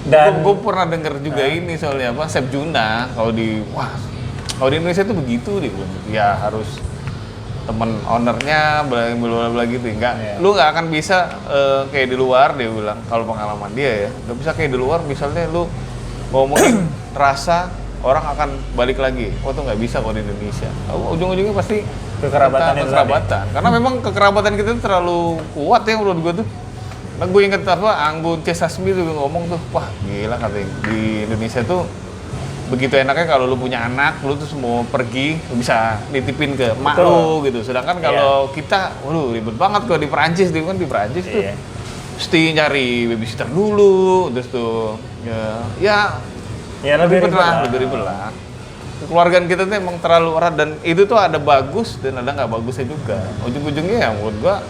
Dan gue pernah denger juga ini soalnya apa, Chef Juna kalau di Indonesia tuh begitu deh. Ya harus temen ownernya bla gitu, lu nggak akan bisa kayak di luar, dia bilang kalau pengalaman dia ya nggak bisa kayak di luar. Misalnya lu ngomongin rasa, orang akan balik lagi. Tuh nggak bisa kalau di Indonesia. Ujung-ujungnya pasti kekerabatan, karena memang kekerabatan kita itu terlalu kuat ya menurut gue tuh. Nah gue inget Anggun C. Sasmi tuh ngomong tuh, wah gila katanya di Indonesia tuh begitu enaknya kalau lu punya anak, lu tuh mau pergi, lu bisa nitipin ke emak lu gitu. Sedangkan kalau kita, ribet banget kalau di Perancis, tuh mesti nyari babysitter dulu, terus tuh lebih ribet lah. Kekeluargaan kita tuh emang terlalu erat, dan itu tuh ada bagus dan ada nggak bagusnya juga. Ujung-ujungnya ya menurut gua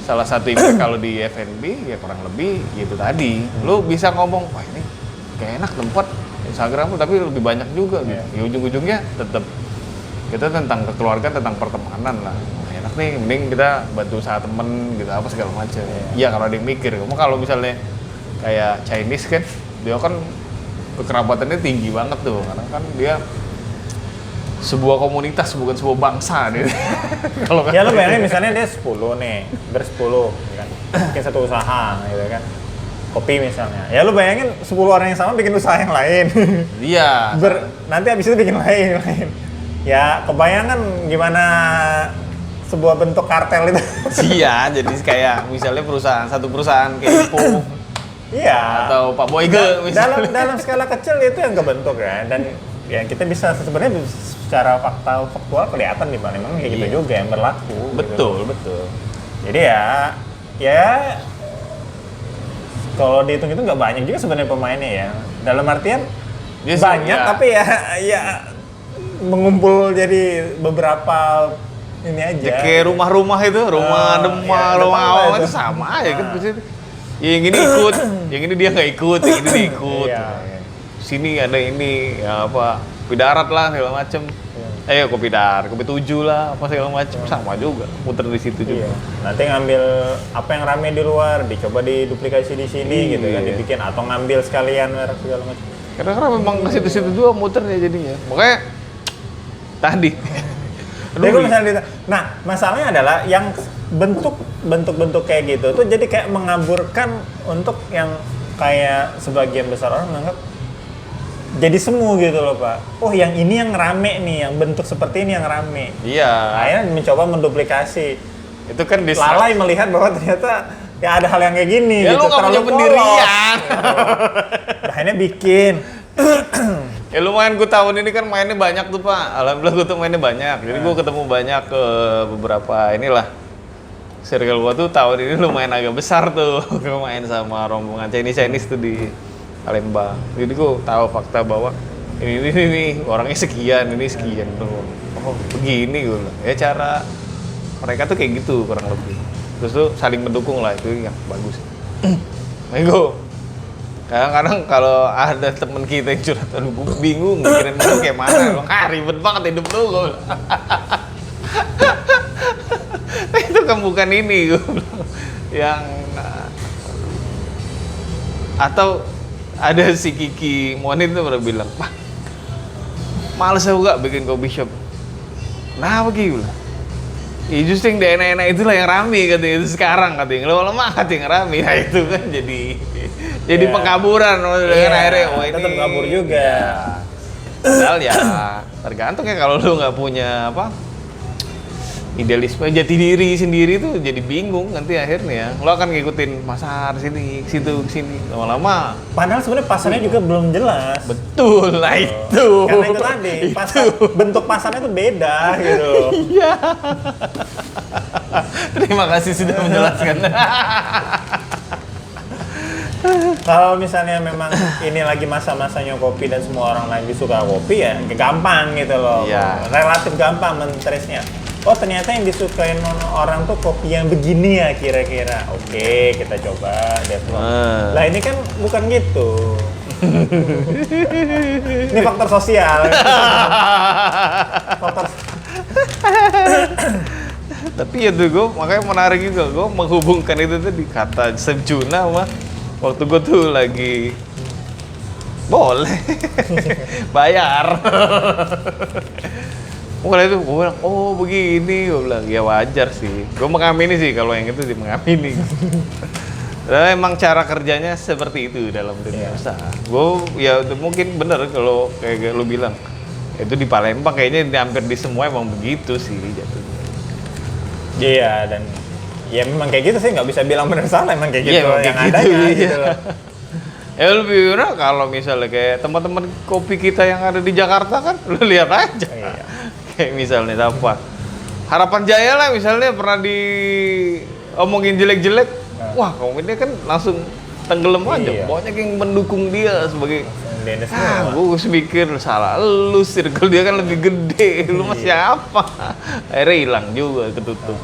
salah satu impact kalau di F&B ya kurang lebih gitu tadi. Lu bisa ngomong, wah ini kayak enak tempat Instagram, tapi lebih banyak juga gitu. Ya ujung-ujungnya tetap kita tentang kekeluargaan, tentang pertemanan lah. Enak nih, mending kita bantu usaha temen gitu, apa segala macam. Iya kalau ada yang mikir. Kalau misalnya kayak Chinese kan, dia kan kekerabatannya tinggi banget tuh, karena kan dia sebuah komunitas bukan sebuah bangsa deh. Kalau ya lo bayangin misalnya dia 10 nih, ber-10 kan. Mungkin satu usaha gitu kan. kopi misalnya. Ya lu bayangin 10 orang yang sama bikin usaha yang lain. Iya. Nanti abis itu bikin lain. Ya kebayangan gimana sebuah bentuk kartel itu. Iya, jadi kayak misalnya satu perusahaan kayak Ipo Iya. atau Pak Boyke misalnya. Dalam skala kecil itu yang kebentuk ya. Dan ya kita bisa sebenarnya secara faktual kelihatan di mana memang kayak gitu Iya. juga yang berlaku. Betul, gitu. betul. Jadi ya kalau dihitung itu nggak banyak juga sebenarnya pemainnya ya. Dalam artian Yes, banyak ya. tapi ya mengumpul jadi beberapa ini aja. Ya, kayak rumah-rumah itu, rumah Demak, ya, rumah Demak Awang itu. itu sama aja kan pasti. Ya, yang ini ikut, yang ini dia nggak ikut, yang ini dia ikut. Iya. Sini ada ini, ya apa, kopi darat lah segala macem. Kopi darat, kopi 7 lah, apa segala macem. Sama juga, muter di situ juga. Iya. Nanti ngambil apa yang rame di luar, dicoba diduplikasi di sini gitu kan, Iya. dibikin atau ngambil sekalian merek segala macam. Karena memang ke situ-situ juga muternya jadinya. Makanya tadi. Jadi kalau misalnya nah masalahnya adalah yang bentuk-bentuk kayak gitu tuh jadi kayak mengaburkan untuk yang kayak sebagian besar orang menganggap jadi semu gitu loh Pak. Oh yang ini yang rame nih, yang bentuk seperti ini yang rame. Iya. Akhirnya mencoba menduplikasi. Itu kan Lalai melihat bahwa ternyata ya ada hal yang kayak gini ya gitu. lu nggak punya Terlalu pendirian. polos. Akhirnya bikin. Ya lumayan gue tahun ini kan mainnya banyak tuh Pak. Alhamdulillah gue tuh mainnya banyak. Jadi gue ketemu banyak ke beberapa inilah. Circle gue tuh tahun ini lumayan agak besar tuh. Gue main sama rombongan Chinese tuh di Palembang. Jadi gue tahu fakta bahwa ini orangnya sekian, ini sekian tuh. Oh begini gue bilang. Ya cara mereka tuh kayak gitu kurang lebih. Terus tuh saling mendukung lah, itu yang bagus. Nego. Kadang-kadang kalau ada temen kita yang curhat, aduh gue bingung mikirin lu kayak mana, ribet banget hidup lu, gue bilang. Itu kan bukan ini, gue bilang. Yang atau ada si Kiki Monin tuh pernah bilang, Pak, males aku gak bikin coffee shop. Kenapa Ki? Gue bilang, ya justru yang enak-enak itulah yang rame katanya, itu sekarang katanya, lama-lama katanya yang rame, nah itu kan jadi Ya. pengkaburan, maksudnya kan akhirnya, oh ini tetap kabur juga. Padahal ya tergantung ya kalau lu nggak punya apa idealisme jati diri sendiri tuh jadi bingung nanti akhirnya lo akan ngikutin pasar sini situ sini lama-lama Padahal sebenarnya pasarnya juga belum jelas. betul lah itu Karena itu tadi, bentuk pasarnya tuh beda gitu. iya terima kasih sudah menjelaskan. Kalau misalnya memang ini lagi masa-masanya kopi dan semua orang lagi suka kopi ya gampang gitu loh. Iya. Relatif gampang men-trace-nya. Oh ternyata yang disukain orang tuh kopi yang begini ya kira-kira. Oke, kita coba develop. Lah ini kan bukan gitu. Ini faktor sosial. Faktor Tapi ya tuh gue makanya menarik juga gue menghubungkan itu tadi kata Sejuna mah waktu gue tuh lagi boleh bayar. Mulai itu gue bilang, oh begini, gue bilang ya wajar sih. Gue mengamini sih kalau yang itu sih mengamini. Dan emang cara kerjanya seperti itu dalam dunia usaha. Gue ya mungkin bener kalau kayak lu bilang itu di Palembang kayaknya hampir di semua emang begitu sih jatuhnya. Iya dan ya memang kayak gitu sih nggak bisa bilang benar salah emang kayak gitu Iya, emang yang kayak ada gitu, ya iya. gitu loh. Ya lebih bener kalau misalnya kayak teman-teman kopi kita yang ada di Jakarta kan, lu lihat aja. Iya. Kayak misalnya apa? Harapan Jaya lah misalnya pernah diomongin jelek-jelek. Wah, komennya kan langsung tenggelam aja. Iya. Banyak yang mendukung dia sebagai Dennis semua. gue mikir salah lu, circle dia kan lebih gede. Lu masih apa? Akhirnya hilang juga, ketutup.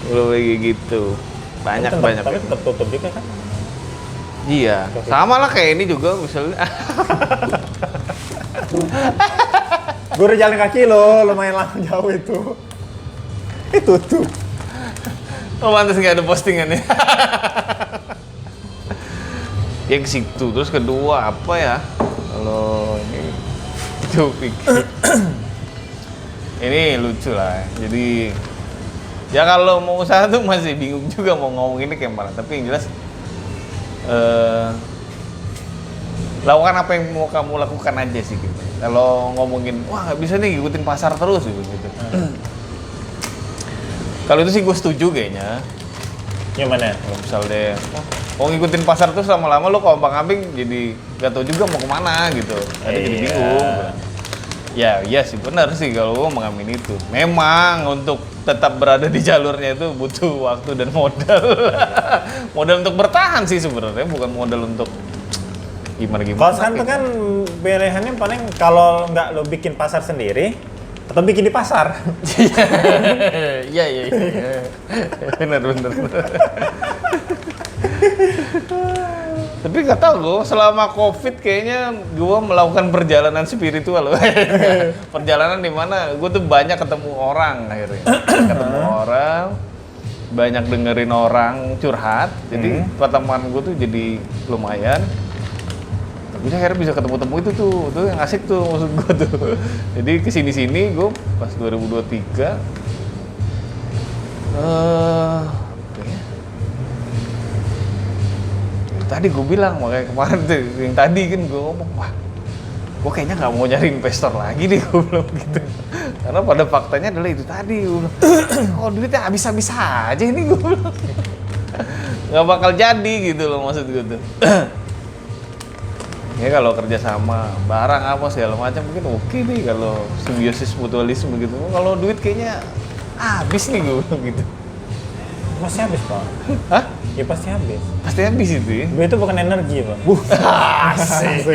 Lu kayak gitu. Banyak. Tapi tetap tutup juga kan. Iya, sama lah kayak ini juga misalnya. Gue udah jalan kaki lo, lumayan lama jauh itu. Tutup. Oh pantas nggak ada postingannya. Ya ke situ, terus kedua apa ya? Kalau ini itu pikir. Ini lucu lah. Jadi ya kalau mau usaha tuh masih bingung juga mau ngomong ini kayak mana. Tapi yang jelas lakukan apa yang mau kamu lakukan aja sih gitu. Kalau ngomongin, wah nggak bisa nih ngikutin pasar terus gitu. Kalau itu sih gue setuju kayaknya. Gimana? Kalau misalnya, mau ngikutin pasar terus lama-lama lo ombang-ambing jadi nggak tahu juga mau kemana gitu. Ada jadi bingung. Ya, iya sih benar sih kalau gue mengamini itu. Memang untuk tetap berada di jalurnya itu butuh waktu dan modal. Modal untuk bertahan sih sebenarnya, bukan modal untuk gimana-gimana. Kalau sekarang tuh kan pilihannya paling kalau nggak lo bikin pasar sendiri, atau bikin di pasar. Iya. Benar. Tapi nggak tahu gue, selama COVID kayaknya gue melakukan perjalanan spiritual. Perjalanan di mana gue tuh banyak ketemu orang akhirnya. Ketemu orang, banyak dengerin orang curhat. Jadi pertemanan gue tuh jadi lumayan. Tapi akhirnya bisa ketemu-temu itu tuh yang asik tuh maksud gue tuh. Jadi kesini-sini gue pas 2023 tadi gue bilang, makanya kemarin tuh yang tadi kan gue ngomong, wah gue kayaknya nggak mau nyari investor lagi deh, gue bilang gitu. Karena pada faktanya adalah itu tadi, gue bilang, oh duitnya habis-habis aja ini, gue bilang. Nggak bakal jadi gitu loh maksud gue tuh. Ya kalau kerjasama barang apa segala macam mungkin oke nih, kalau simbiosis mutualisme gitu. Kalau duit kayaknya habis nih, gue bilang gitu. Pasti habis, Pak. Hah? Ya pasti habis. Pasti habis itu ya? Duit itu bukan energi, Bang. Asik.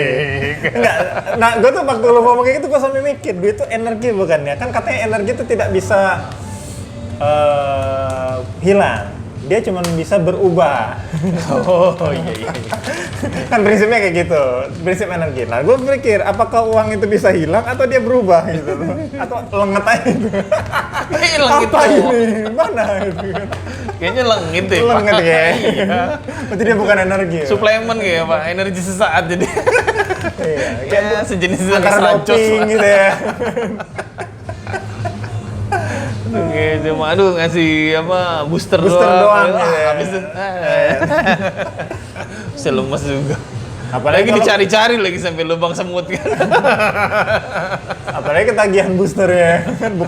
Enggak, nah gue tuh waktu lo ngomong kayak gitu gue sampai mikir, duit itu energi bukan ya? Kan katanya energi itu tidak bisa hilang, dia cuma bisa berubah. Oh iya. Kan prinsipnya kayak gitu, prinsip energi. Nah gue pikir, apakah uang itu bisa hilang atau dia berubah gitu loh? Atau lenget aja gitu. Hilang gitu. Apa ini? Mana gitu kan? Kayaknya lengit deh, Pak. Lenget ya? Iya. Berarti dia bukan energi ya? Suplemen kayak Pak, energi sesaat jadi. Iya, Kayak sejenis antara doping gitu ya. Oke, cuma aduh ngasih apa booster doang Wah, ya. habis itu. Bisa lemes juga. Apalagi Apalagi dicari-cari lagi sampai lubang semut kan. Apalagi ketagihan booster ya. Kan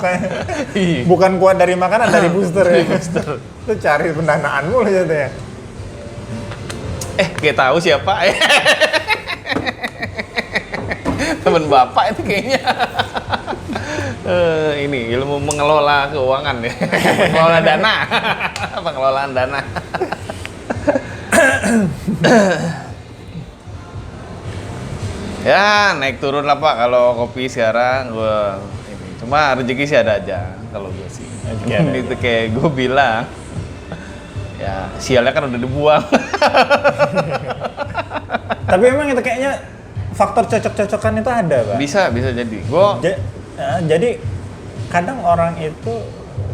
Iya. bukan kuat dari makanan, dari booster ya. Dari booster. Lu cari pendanaan mulu gitu ya. Kayak tahu siapa. Temen bapak itu kayaknya. Ini ilmu mengelola keuangan ya. Mengelola dana. Pengelolaan dana. Ya naik turun lah Pak kalau kopi sekarang gua ini. Cuma rezeki sih ada aja kalau gue sih. Itu kayak gue bilang. Ya sialnya kan udah dibuang. Tapi emang itu kayaknya faktor cocok-cocokan itu ada, Pak. Bisa jadi. Jadi kadang orang itu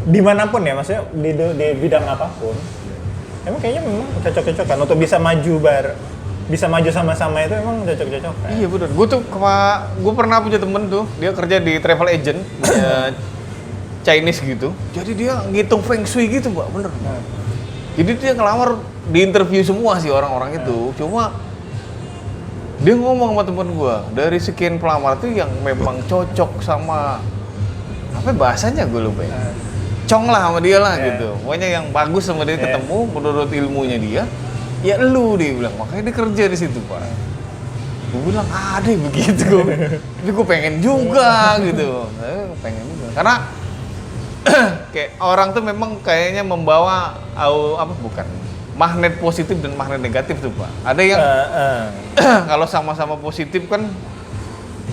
dimanapun ya, maksudnya di bidang apapun, emang kayaknya memang cocok-cocokan untuk bisa maju sama-sama itu emang cocok-cocokan. Iya bener. Gue pernah punya temen tuh, dia kerja di travel agent, punya Chinese gitu. Jadi dia ngitung feng shui gitu, Mbak, bener. Jadi dia ngelamar di interview semua sih orang-orang itu. Cuma dia ngomong sama temen gue, dari sekian pelamar tuh yang memang cocok sama apa bahasanya gue lupa ya. Cong lah sama dia lah gitu. Pokoknya yang bagus sama dia ketemu menurut ilmunya dia. Ya lu dia bilang, makanya dia kerja di situ Pak. Gue bilang ada begitu, tapi gue pengen juga gitu, pengen juga. Karena kayak orang tuh memang kayaknya membawa magnet positif dan magnet negatif tuh Pak. Ada yang kalau sama-sama positif kan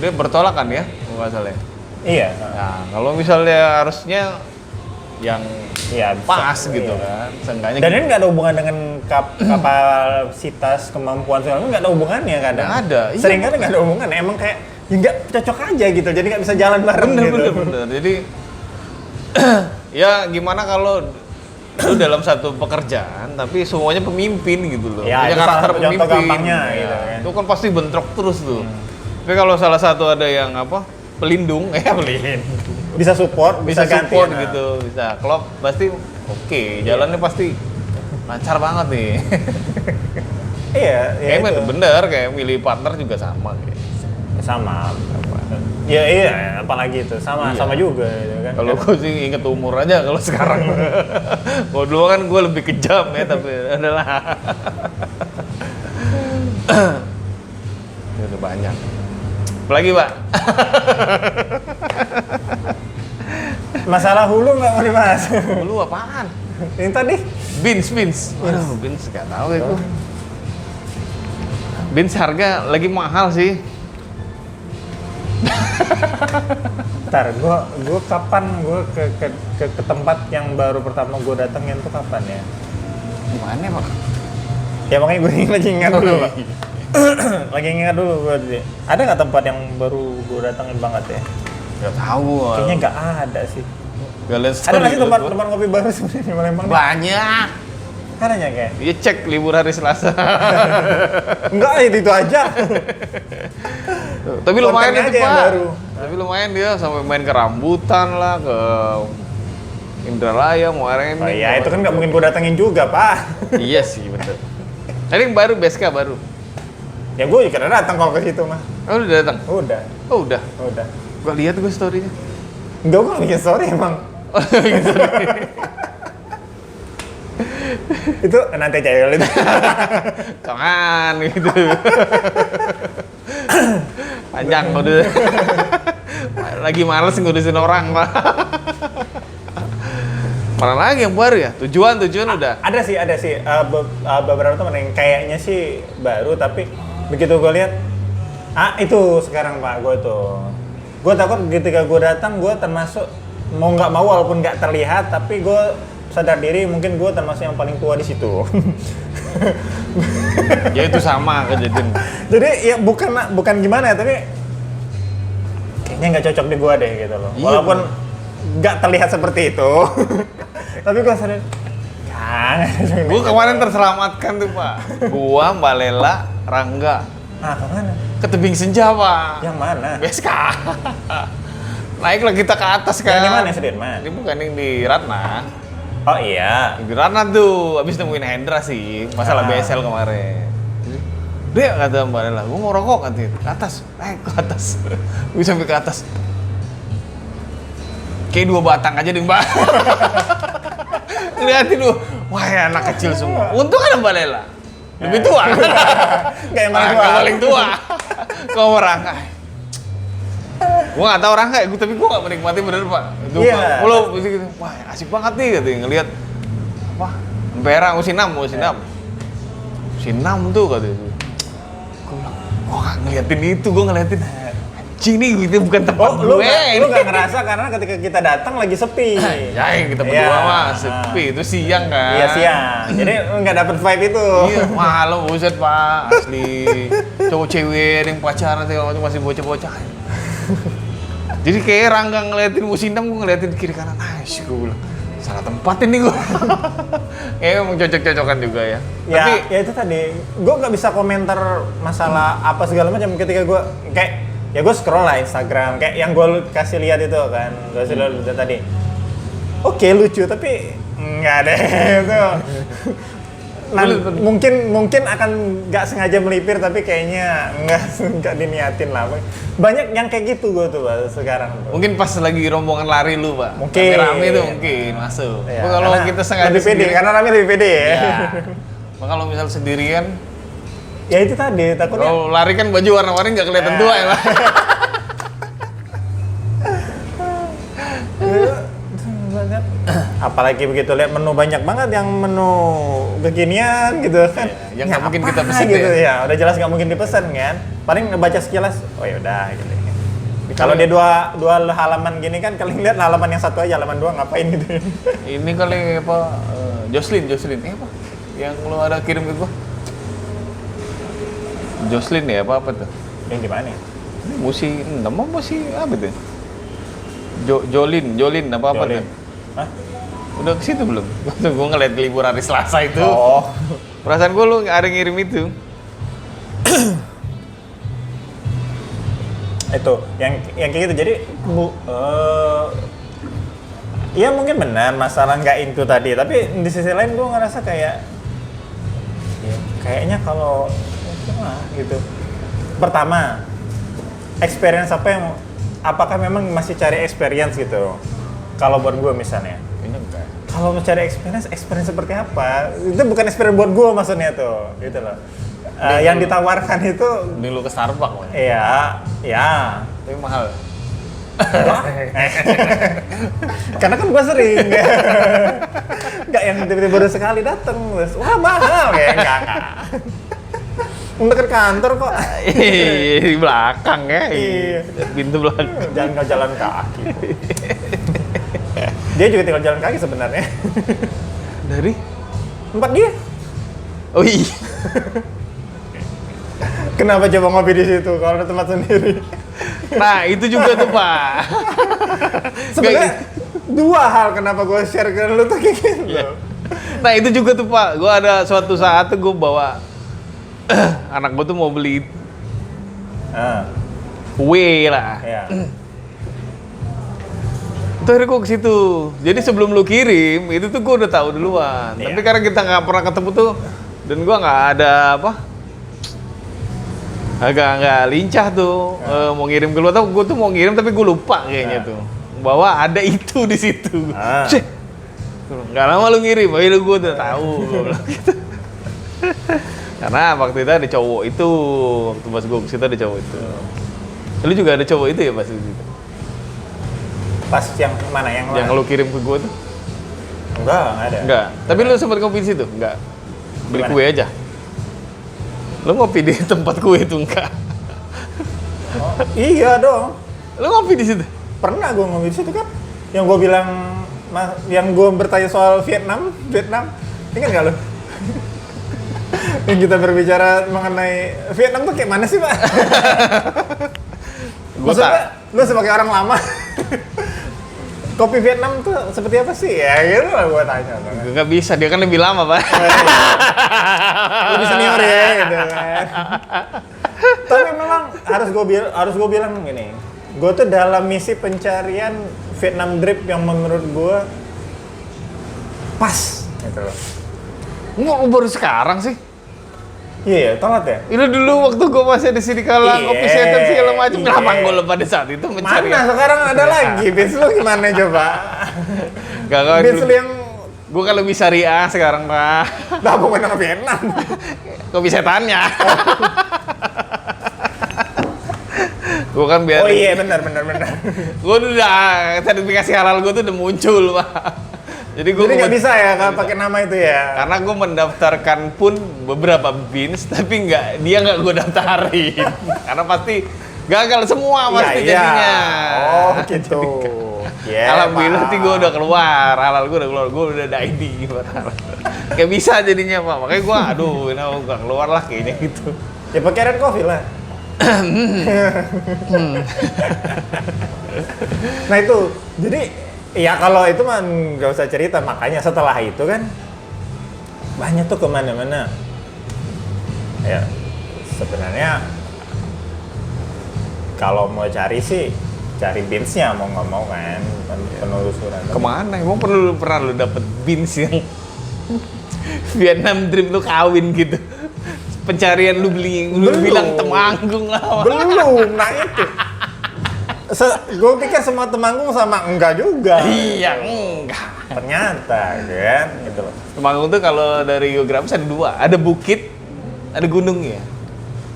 dia bertolakan ya, nggak salah ya. Iya. Nah kalau misalnya harusnya yang pas bisa, gitu kan, seenggaknya. Dan ini nggak ada hubungan dengan kapasitas, kemampuan segala macam, nggak ada hubungannya kadang. Nggak ada. Sering kan nggak ada hubungan. Emang kayak ya nggak cocok aja gitu. Jadi nggak bisa jalan bareng gitu. Bener. Jadi ya gimana kalau lu dalam satu pekerjaan tapi semuanya pemimpin gitu loh. Ya, punya itu karakter salah contoh pemimpin. gampangnya Ya, gitu kan. itu kan pasti bentrok terus tuh. Tapi kalau salah satu ada yang pelindung, Bisa support, bisa ganti, support nah. gitu, bisa klop, pasti oke, jalannya pasti lancar banget nih. Iya, ya Kayak itu. bener, kayak milih partner juga sama kayak. Sama. Ya iya, apalagi itu sama Iya. sama juga gitu kan. Kalau gue sih inget umur aja kalau sekarang. Kalau dulu kan gue lebih kejam ya, tapi adalah ya, udah banyak. Apalagi Pak? Masalah hulu nggak mau dibahas. Lu apaan? Yang tadi Beans. Waduh, beans gak tahu ya gue. Beans harga lagi mahal sih. Ntar, gue kapan gue ke tempat yang baru pertama gue datengin tuh kapan ya? Gimana Pak? Ya makanya gue lagi ingat dulu Pak. Lagi ingat dulu gue. Ada nggak tempat yang baru gue datengin banget ya? Gak tahu. Kayaknya nggak ada sih. Gak liat Ada story nggak sih gua. tempat ngopi baru sebenarnya di Palembang? nih? Banyak. Adanya kayak? Iya cek libur hari Selasa. Enggak, itu aja. Tapi lumayan Kontennya itu aja yang Pak. baru. Tapi lumayan dia sampai main ke Rambutan lah, ke Indralaya, Muareni. Oh iya, itu kan nggak mungkin gue datengin juga Pak. Iya sih bener. Tadi yang baru BSK baru. Ya gue juga datang kalau ke situ mah. Oh udah datang? Udah, Oh udah. udah. Gua lihat gue storynya. Enggak, gue nggak bikin story emang. Oh gitu. Itu nanti aja ya itu. Jangan gitu. Panjang kode. Lagi males ngurusin orang Pak. Mana lagi yang baru ya? Tujuan udah. Ada sih beberapa teman yang kayaknya sih baru, tapi begitu gue lihat, itu sekarang Pak gue takut ketika gue datang gue termasuk mau nggak mau walaupun nggak terlihat, tapi gue sadar diri mungkin gue termasuk yang paling tua di situ. Ya itu sama kejadian. Jadi ya bukan gimana ya, tapi kayaknya nggak cocok di gue deh gitu loh. Iya, Walaupun nggak terlihat seperti itu, tapi gue sadar. Gue kemarin terselamatkan tuh Pak. Gua, Mbak Lela, Rangga. Kemana? Ke tebing senja Pak. Yang mana? BSK. Naiklah kita ke atas kan. Yang di mana Sudirman? Ini bukan yang di Ratna. Oh iya. Di Ratna tuh, abis nemuin Hendra sih. Masalah BSL kemarin. Dia kata Mbak Lela, gue mau rokok katanya. Ke atas, naik ke atas. Gue sampai ke atas. Kayak 2 batang aja deh Mbak. Lihatin lu, wah ya anak kecil semua. Untung ada Mbak Lela. Lebih tua. Kayak yang paling tua. Yang paling tua. Kau Rangga. Gua nggak tahu Rangga ya, tapi gua nggak menikmati bener Pak. Itu Iya. kalau gitu, wah asik banget nih katanya ngelihat apa? Ampera Usinam tuh katanya. Gua bilang, wah ngeliatin itu, gua ngeliatin. Anjing nih gitu bukan tempat Lu gue. nggak ngerasa karena ketika kita datang lagi sepi. Ya yang kita berdua Iya. mah sepi, itu siang kan. Iya siang. Jadi lu nggak dapet vibe itu. Iya, malu buset Pak, asli. Cowok cewek yang pacaran segala macam masih bocah-bocah. Jadi kayak Rangga ngeliatin Musindam, gue ngeliatin kiri kanan. Nice, gue bilang salah tempat ini gue. Kayaknya emang cocok-cocokan juga ya. Ya, Tapi ya itu tadi. Gue nggak bisa komentar masalah apa segala macam ketika gue kayak ya gue scroll lah Instagram kayak yang gue kasih lihat itu kan, gue kasih lihat itu tadi. Oke lucu tapi nggak deh itu. Mungkin akan nggak sengaja melipir tapi kayaknya nggak diniatin lah. Banyak yang kayak gitu gue tuh Pak, sekarang tuh. mungkin pas lagi rombongan lari lu Pak. Mungkin. Rame tuh mungkin masuk. Ya, Tapi kalau karena kita sengaja lebih pede, sendiri- karena Rami lebih pede ya. Ya. Maka kalau misal sendirian, Ya itu tadi takutnya. kalau lari kan baju warna-warni nggak kelihatan tua ya Pak. Apalagi begitu lihat menu banyak banget yang menu kekinian gitu kan. Iya, yang nggak mungkin kita Apa pesen gitu ya. ya. Udah jelas nggak mungkin dipesan kan. Paling ngebaca sekilas, oh ya udah gitu. Kalau dia dua halaman gini kan, kalian lihat halaman yang satu aja, halaman 2 ngapain gitu. Ini kali apa? Jocelyn. Apa? Yang lu ada kirim ke gua? Jocelyn ya apa tuh? Yang gimana? Nama musi apa tuh? Jolin apa Jolin. tuh? Hah? Udah ke situ belum? Gua ngeliat libur hari Selasa itu. Oh. Perasaan gua lu ada ngirim itu. Itu yang kayak gitu. Jadi ya mungkin benar masalah nggak into tadi, tapi di sisi lain gue ngerasa kayak ya, kayaknya kalau gitu. Pertama, experience apakah memang masih cari experience gitu? Kalau buat gue misalnya. Kayaknya enggak. Kalau mau cari experience seperti apa? Itu bukan experience buat gue maksudnya tuh, gitu loh. Yang ditawarkan itu, Mending lu ke Starbucks lah. ya. Tapi mahal. Karena kan gue sering, nggak yang tiba-tiba baru sekali datang, terus wah mahal ya, enggak. Dekat kantor kok. Di belakang ya. Iya. Pintu belakang. Jangan nggak jalan kaki. Dia juga tinggal jalan kaki sebenarnya. Dari? Tempat dia. Oh iya. Kenapa coba ngopi di situ kalau ada tempat sendiri? Nah, itu juga tuh, Pak. Sebenarnya dua hal kenapa gue share ke lu tuh kayak gitu. Iya. Nah, itu juga tuh, Pak. Gue ada suatu saat tuh gue bawa anak gue tuh mau beli kue lah. Ya. Itu akhirnya gue ke situ. Jadi sebelum lu kirim, itu tuh gue udah tahu duluan. Iya. Tapi karena kita nggak pernah ketemu tuh, dan gue nggak ada agak nggak lincah tuh mau ngirim ke lu, atau gue tuh mau ngirim tapi gue lupa kayaknya tuh bahwa ada itu di situ. Cih, nggak lama lu ngirim, akhirnya gue udah tahu. Gua bilang gitu. Karena waktu itu ada cowok itu, waktu pas gue ke situ ada cowok itu. Lu juga ada cowok itu ya pas di situ? Pas yang mana yang Yang lu kirim ke gue tuh? Enggak ada. Enggak. Tapi lu sempat ngopi di situ? Enggak. Beli Gimana? kue aja. Lu ngopi di tempat kue itu enggak? Oh, iya dong. Lu ngopi di situ? Pernah gue ngomong di situ kan. Yang gue bilang, yang gue bertanya soal Vietnam. Ingat nggak lu? Yang kita berbicara mengenai Vietnam tuh kayak mana sih, Pak? Maksudnya, lu sebagai orang lama, kopi Vietnam tuh seperti apa sih? Ya gitu lah gue tanya. Nggak bisa, dia kan lebih lama, Pak. Lebih senior ya, gitu kan. Tapi memang harus gue bilang gini, gue tuh dalam misi pencarian Vietnam drip yang menurut gue pas, gitu loh. Nggak, baru sekarang sih. Iya, telat ya? Itu dulu waktu gue masih di sini kalah Iya, kopi setan segala macam. iya. Kenapa gue pada saat itu mencari? Mana sekarang ada lagi? Bis lu gimana coba? Gak kau Bis lu yang gue kan lebih syariah sekarang, Pak. dah bukan orang Vietnam. Kopi setannya. Gue kan biar. Oh iya, benar. Gue udah sertifikasi halal gue tuh udah muncul, Pak. Jadi nggak bisa ya kalau pakai nama itu ya? Karena gue mendaftarkan pun beberapa bins, tapi dia nggak gue daftarin. Karena pasti gagal semua pasti jadinya. Oh gitu. Yeah, Alhamdulillah sih gue udah keluar, halal gue udah keluar, gue udah ada ID buat halal. Kayak bisa jadinya, Pak. Makanya gue, kenapa gue keluar lah kayaknya gitu. Ya pakai Red Coffee lah. Nah itu, jadi ya kalau itu mah nggak usah cerita. Makanya setelah itu kan banyak tuh kemana-mana. Ya sebenarnya kalau mau cari sih cari beans-nya mau nggak mau kan penelusuran. Kemana? Emang pernah lu dapet beans yang Vietnam Dream lu kawin gitu? Pencarian lu bilang Temanggung lah. Belum, nah itu. Gue pikir semua Temanggung sama enggak juga. Iya, enggak. Ternyata kan gitu loh. Temanggung tuh kalau dari geografis ada dua, ada bukit, ada gunungnya.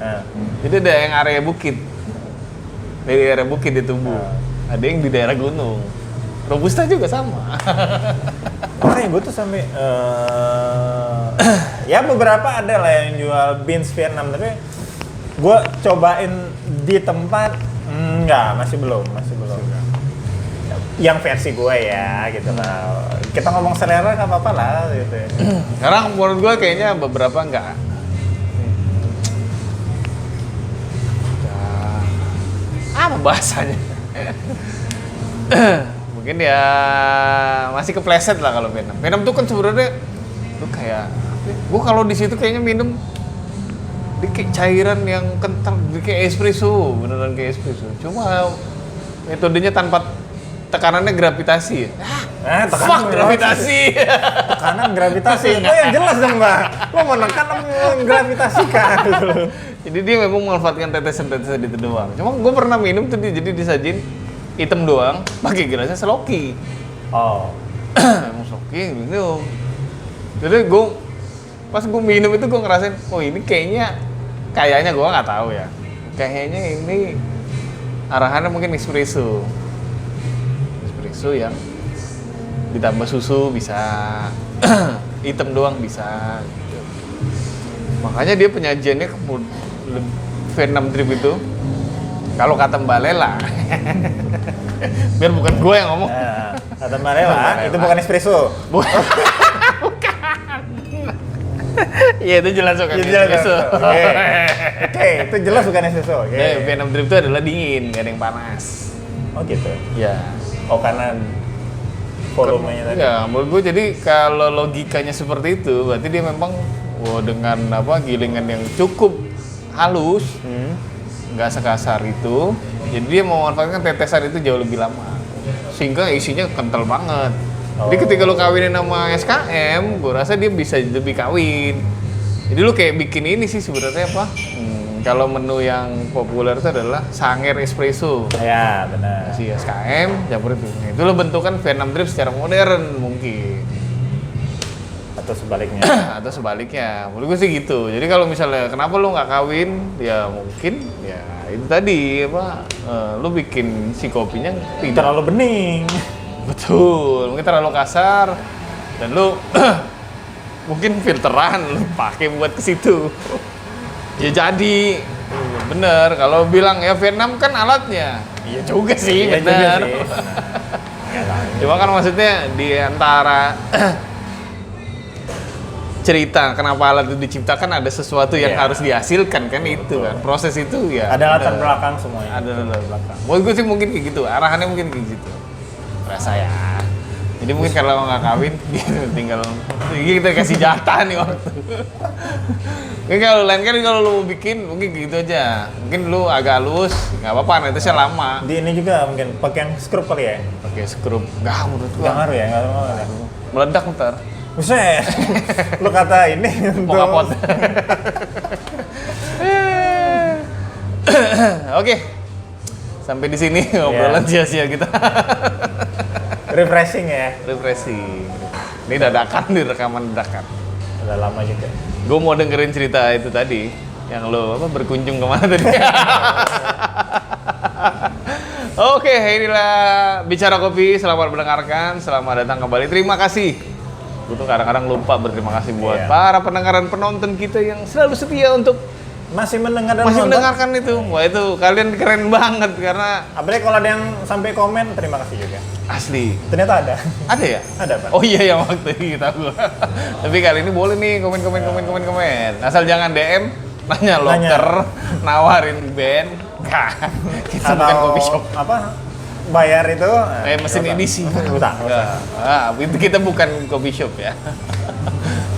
Nah, Jadi ada yang area bukit, dari area bukit di Tubuh. Ada yang di daerah gunung. Robusta juga sama. makanya gue tuh sampai ya beberapa ada lah yang jual beans Vietnam, tapi gue cobain di tempat masih belum. Yang versi gue ya gitu lah. Kita ngomong selera nggak apa-apa lah gitu. Sekarang menurut gue kayaknya beberapa enggak. Apa bahasanya? Mungkin ya masih kepleset lah kalau Vietnam. Vietnam tuh kan sebenarnya tuh kayak gue kalau di situ kayaknya minum di kayak cairan yang kental, di kayak espresso, beneran kayak espresso. Cuma metodenya tanpa tekanannya gravitasi ya. Tekanan gravitasi. Tekanan gravitasi. Itu yang jelas dong, Mbak. Lo menekan menggravitasikan gitu loh. Jadi dia memang memanfaatkan tetesan-tetesan itu doang. Cuma gue pernah minum tuh jadi disajin hitam doang, pakai gelasnya Sloki. Oh. Emang Sloki minum. Jadi pas gue minum itu gue ngerasain, oh ini kayaknya gue nggak tahu ya. Kayaknya ini arahannya mungkin espresso yang ditambah susu bisa, hitam doang bisa. Gitu. Makanya dia penyajiannya V6 drip itu, kalau kata Mbak Lela, biar bukan gue yang ngomong. Nah, kata Mbak Lela, itu bukan espresso. Bukan. Iya itu jelas bukan espresso. Oke, itu jelas bukan espresso. V6 drip itu adalah dingin, nggak ada yang panas. Oh gitu. Ya. Oh karena volumenya tadi. Ya, menurut gue jadi kalau logikanya seperti itu, berarti dia memang dengan gilingan yang cukup halus, nggak sekasar itu, jadi dia memanfaatkan tetesan itu jauh lebih lama, sehingga isinya kental banget. Jadi ketika lu kawinin sama SKM, gue rasa dia bisa lebih kawin. Jadi lu kayak bikin ini sih sebenarnya apa? Kalau menu yang populer itu adalah Sanger Espresso. Ya, benar. Si SKM, campur itu. Nah, itu lo bentukan V6 drip secara modern mungkin. Atau sebaliknya. Atau sebaliknya. Menurut gue sih gitu. Jadi kalau misalnya kenapa lo nggak kawin? Ya mungkin ya itu tadi lo bikin si kopinya tidak terlalu bening. Betul, mungkin terlalu kasar dan lo mungkin filteran lo pakai buat ke situ. Ya jadi, bener. Kalau bilang ya V6 kan alatnya. Iya juga sih, iya bener. Juga sih. Cuma kan maksudnya di antara cerita kenapa alat itu diciptakan ada sesuatu yang harus dihasilkan kan. Betul. Itu kan. Proses itu ya. Ada latar belakang semuanya. Ada latar belakang. Menurut gue sih mungkin kayak gitu. Arahannya mungkin kayak gitu. Rasa ya. Jadi mungkin kalau nggak kawin, tinggal kita kasih jatah nih waktu. Mungkin kalau lain kan kalau lu bikin mungkin gitu aja. Mungkin lu agak halus, nggak apa-apa, netesnya lama. Di ini juga mungkin pakai yang skrup kali ya? Pakai skrup, nggak menurut gua. Nggak ngaruh ya, nggak ngaruh ya. Meledak ntar. Buset, lu kata ini Mau kapot. Oke, sampai di sini obrolan sia-sia kita. Refreshing ya? Refreshing. Ini dadakan, rekaman dadakan. Udah lama juga. Gue mau dengerin cerita itu tadi, yang lo berkunjung kemana tadi? Oke, inilah Bicara Kopi. Selamat mendengarkan, selamat datang kembali. Terima kasih. Gue tuh kadang-kadang lupa berterima kasih buat para pendengar dan penonton kita yang selalu setia untuk masih mendengar dan mendengarkan itu. Wah itu kalian keren banget karena apalagi kalau ada yang sampai komen, terima kasih juga. Asli. Ternyata ada. Ada ya? Ada, Pak. Oh iya yang waktu kita gua. Tapi kali ini boleh nih komen. Asal jangan DM, nanya loker, nawarin band. Kita bukan coffee shop. Apa? Bayar itu mesin edisi. Usah. Itu kita bukan coffee shop ya.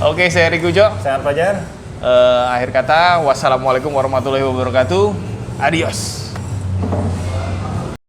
Oke, saya Riko Jo. Saya Fajar. Akhir kata, wassalamualaikum warahmatullahi wabarakatuh. Adios.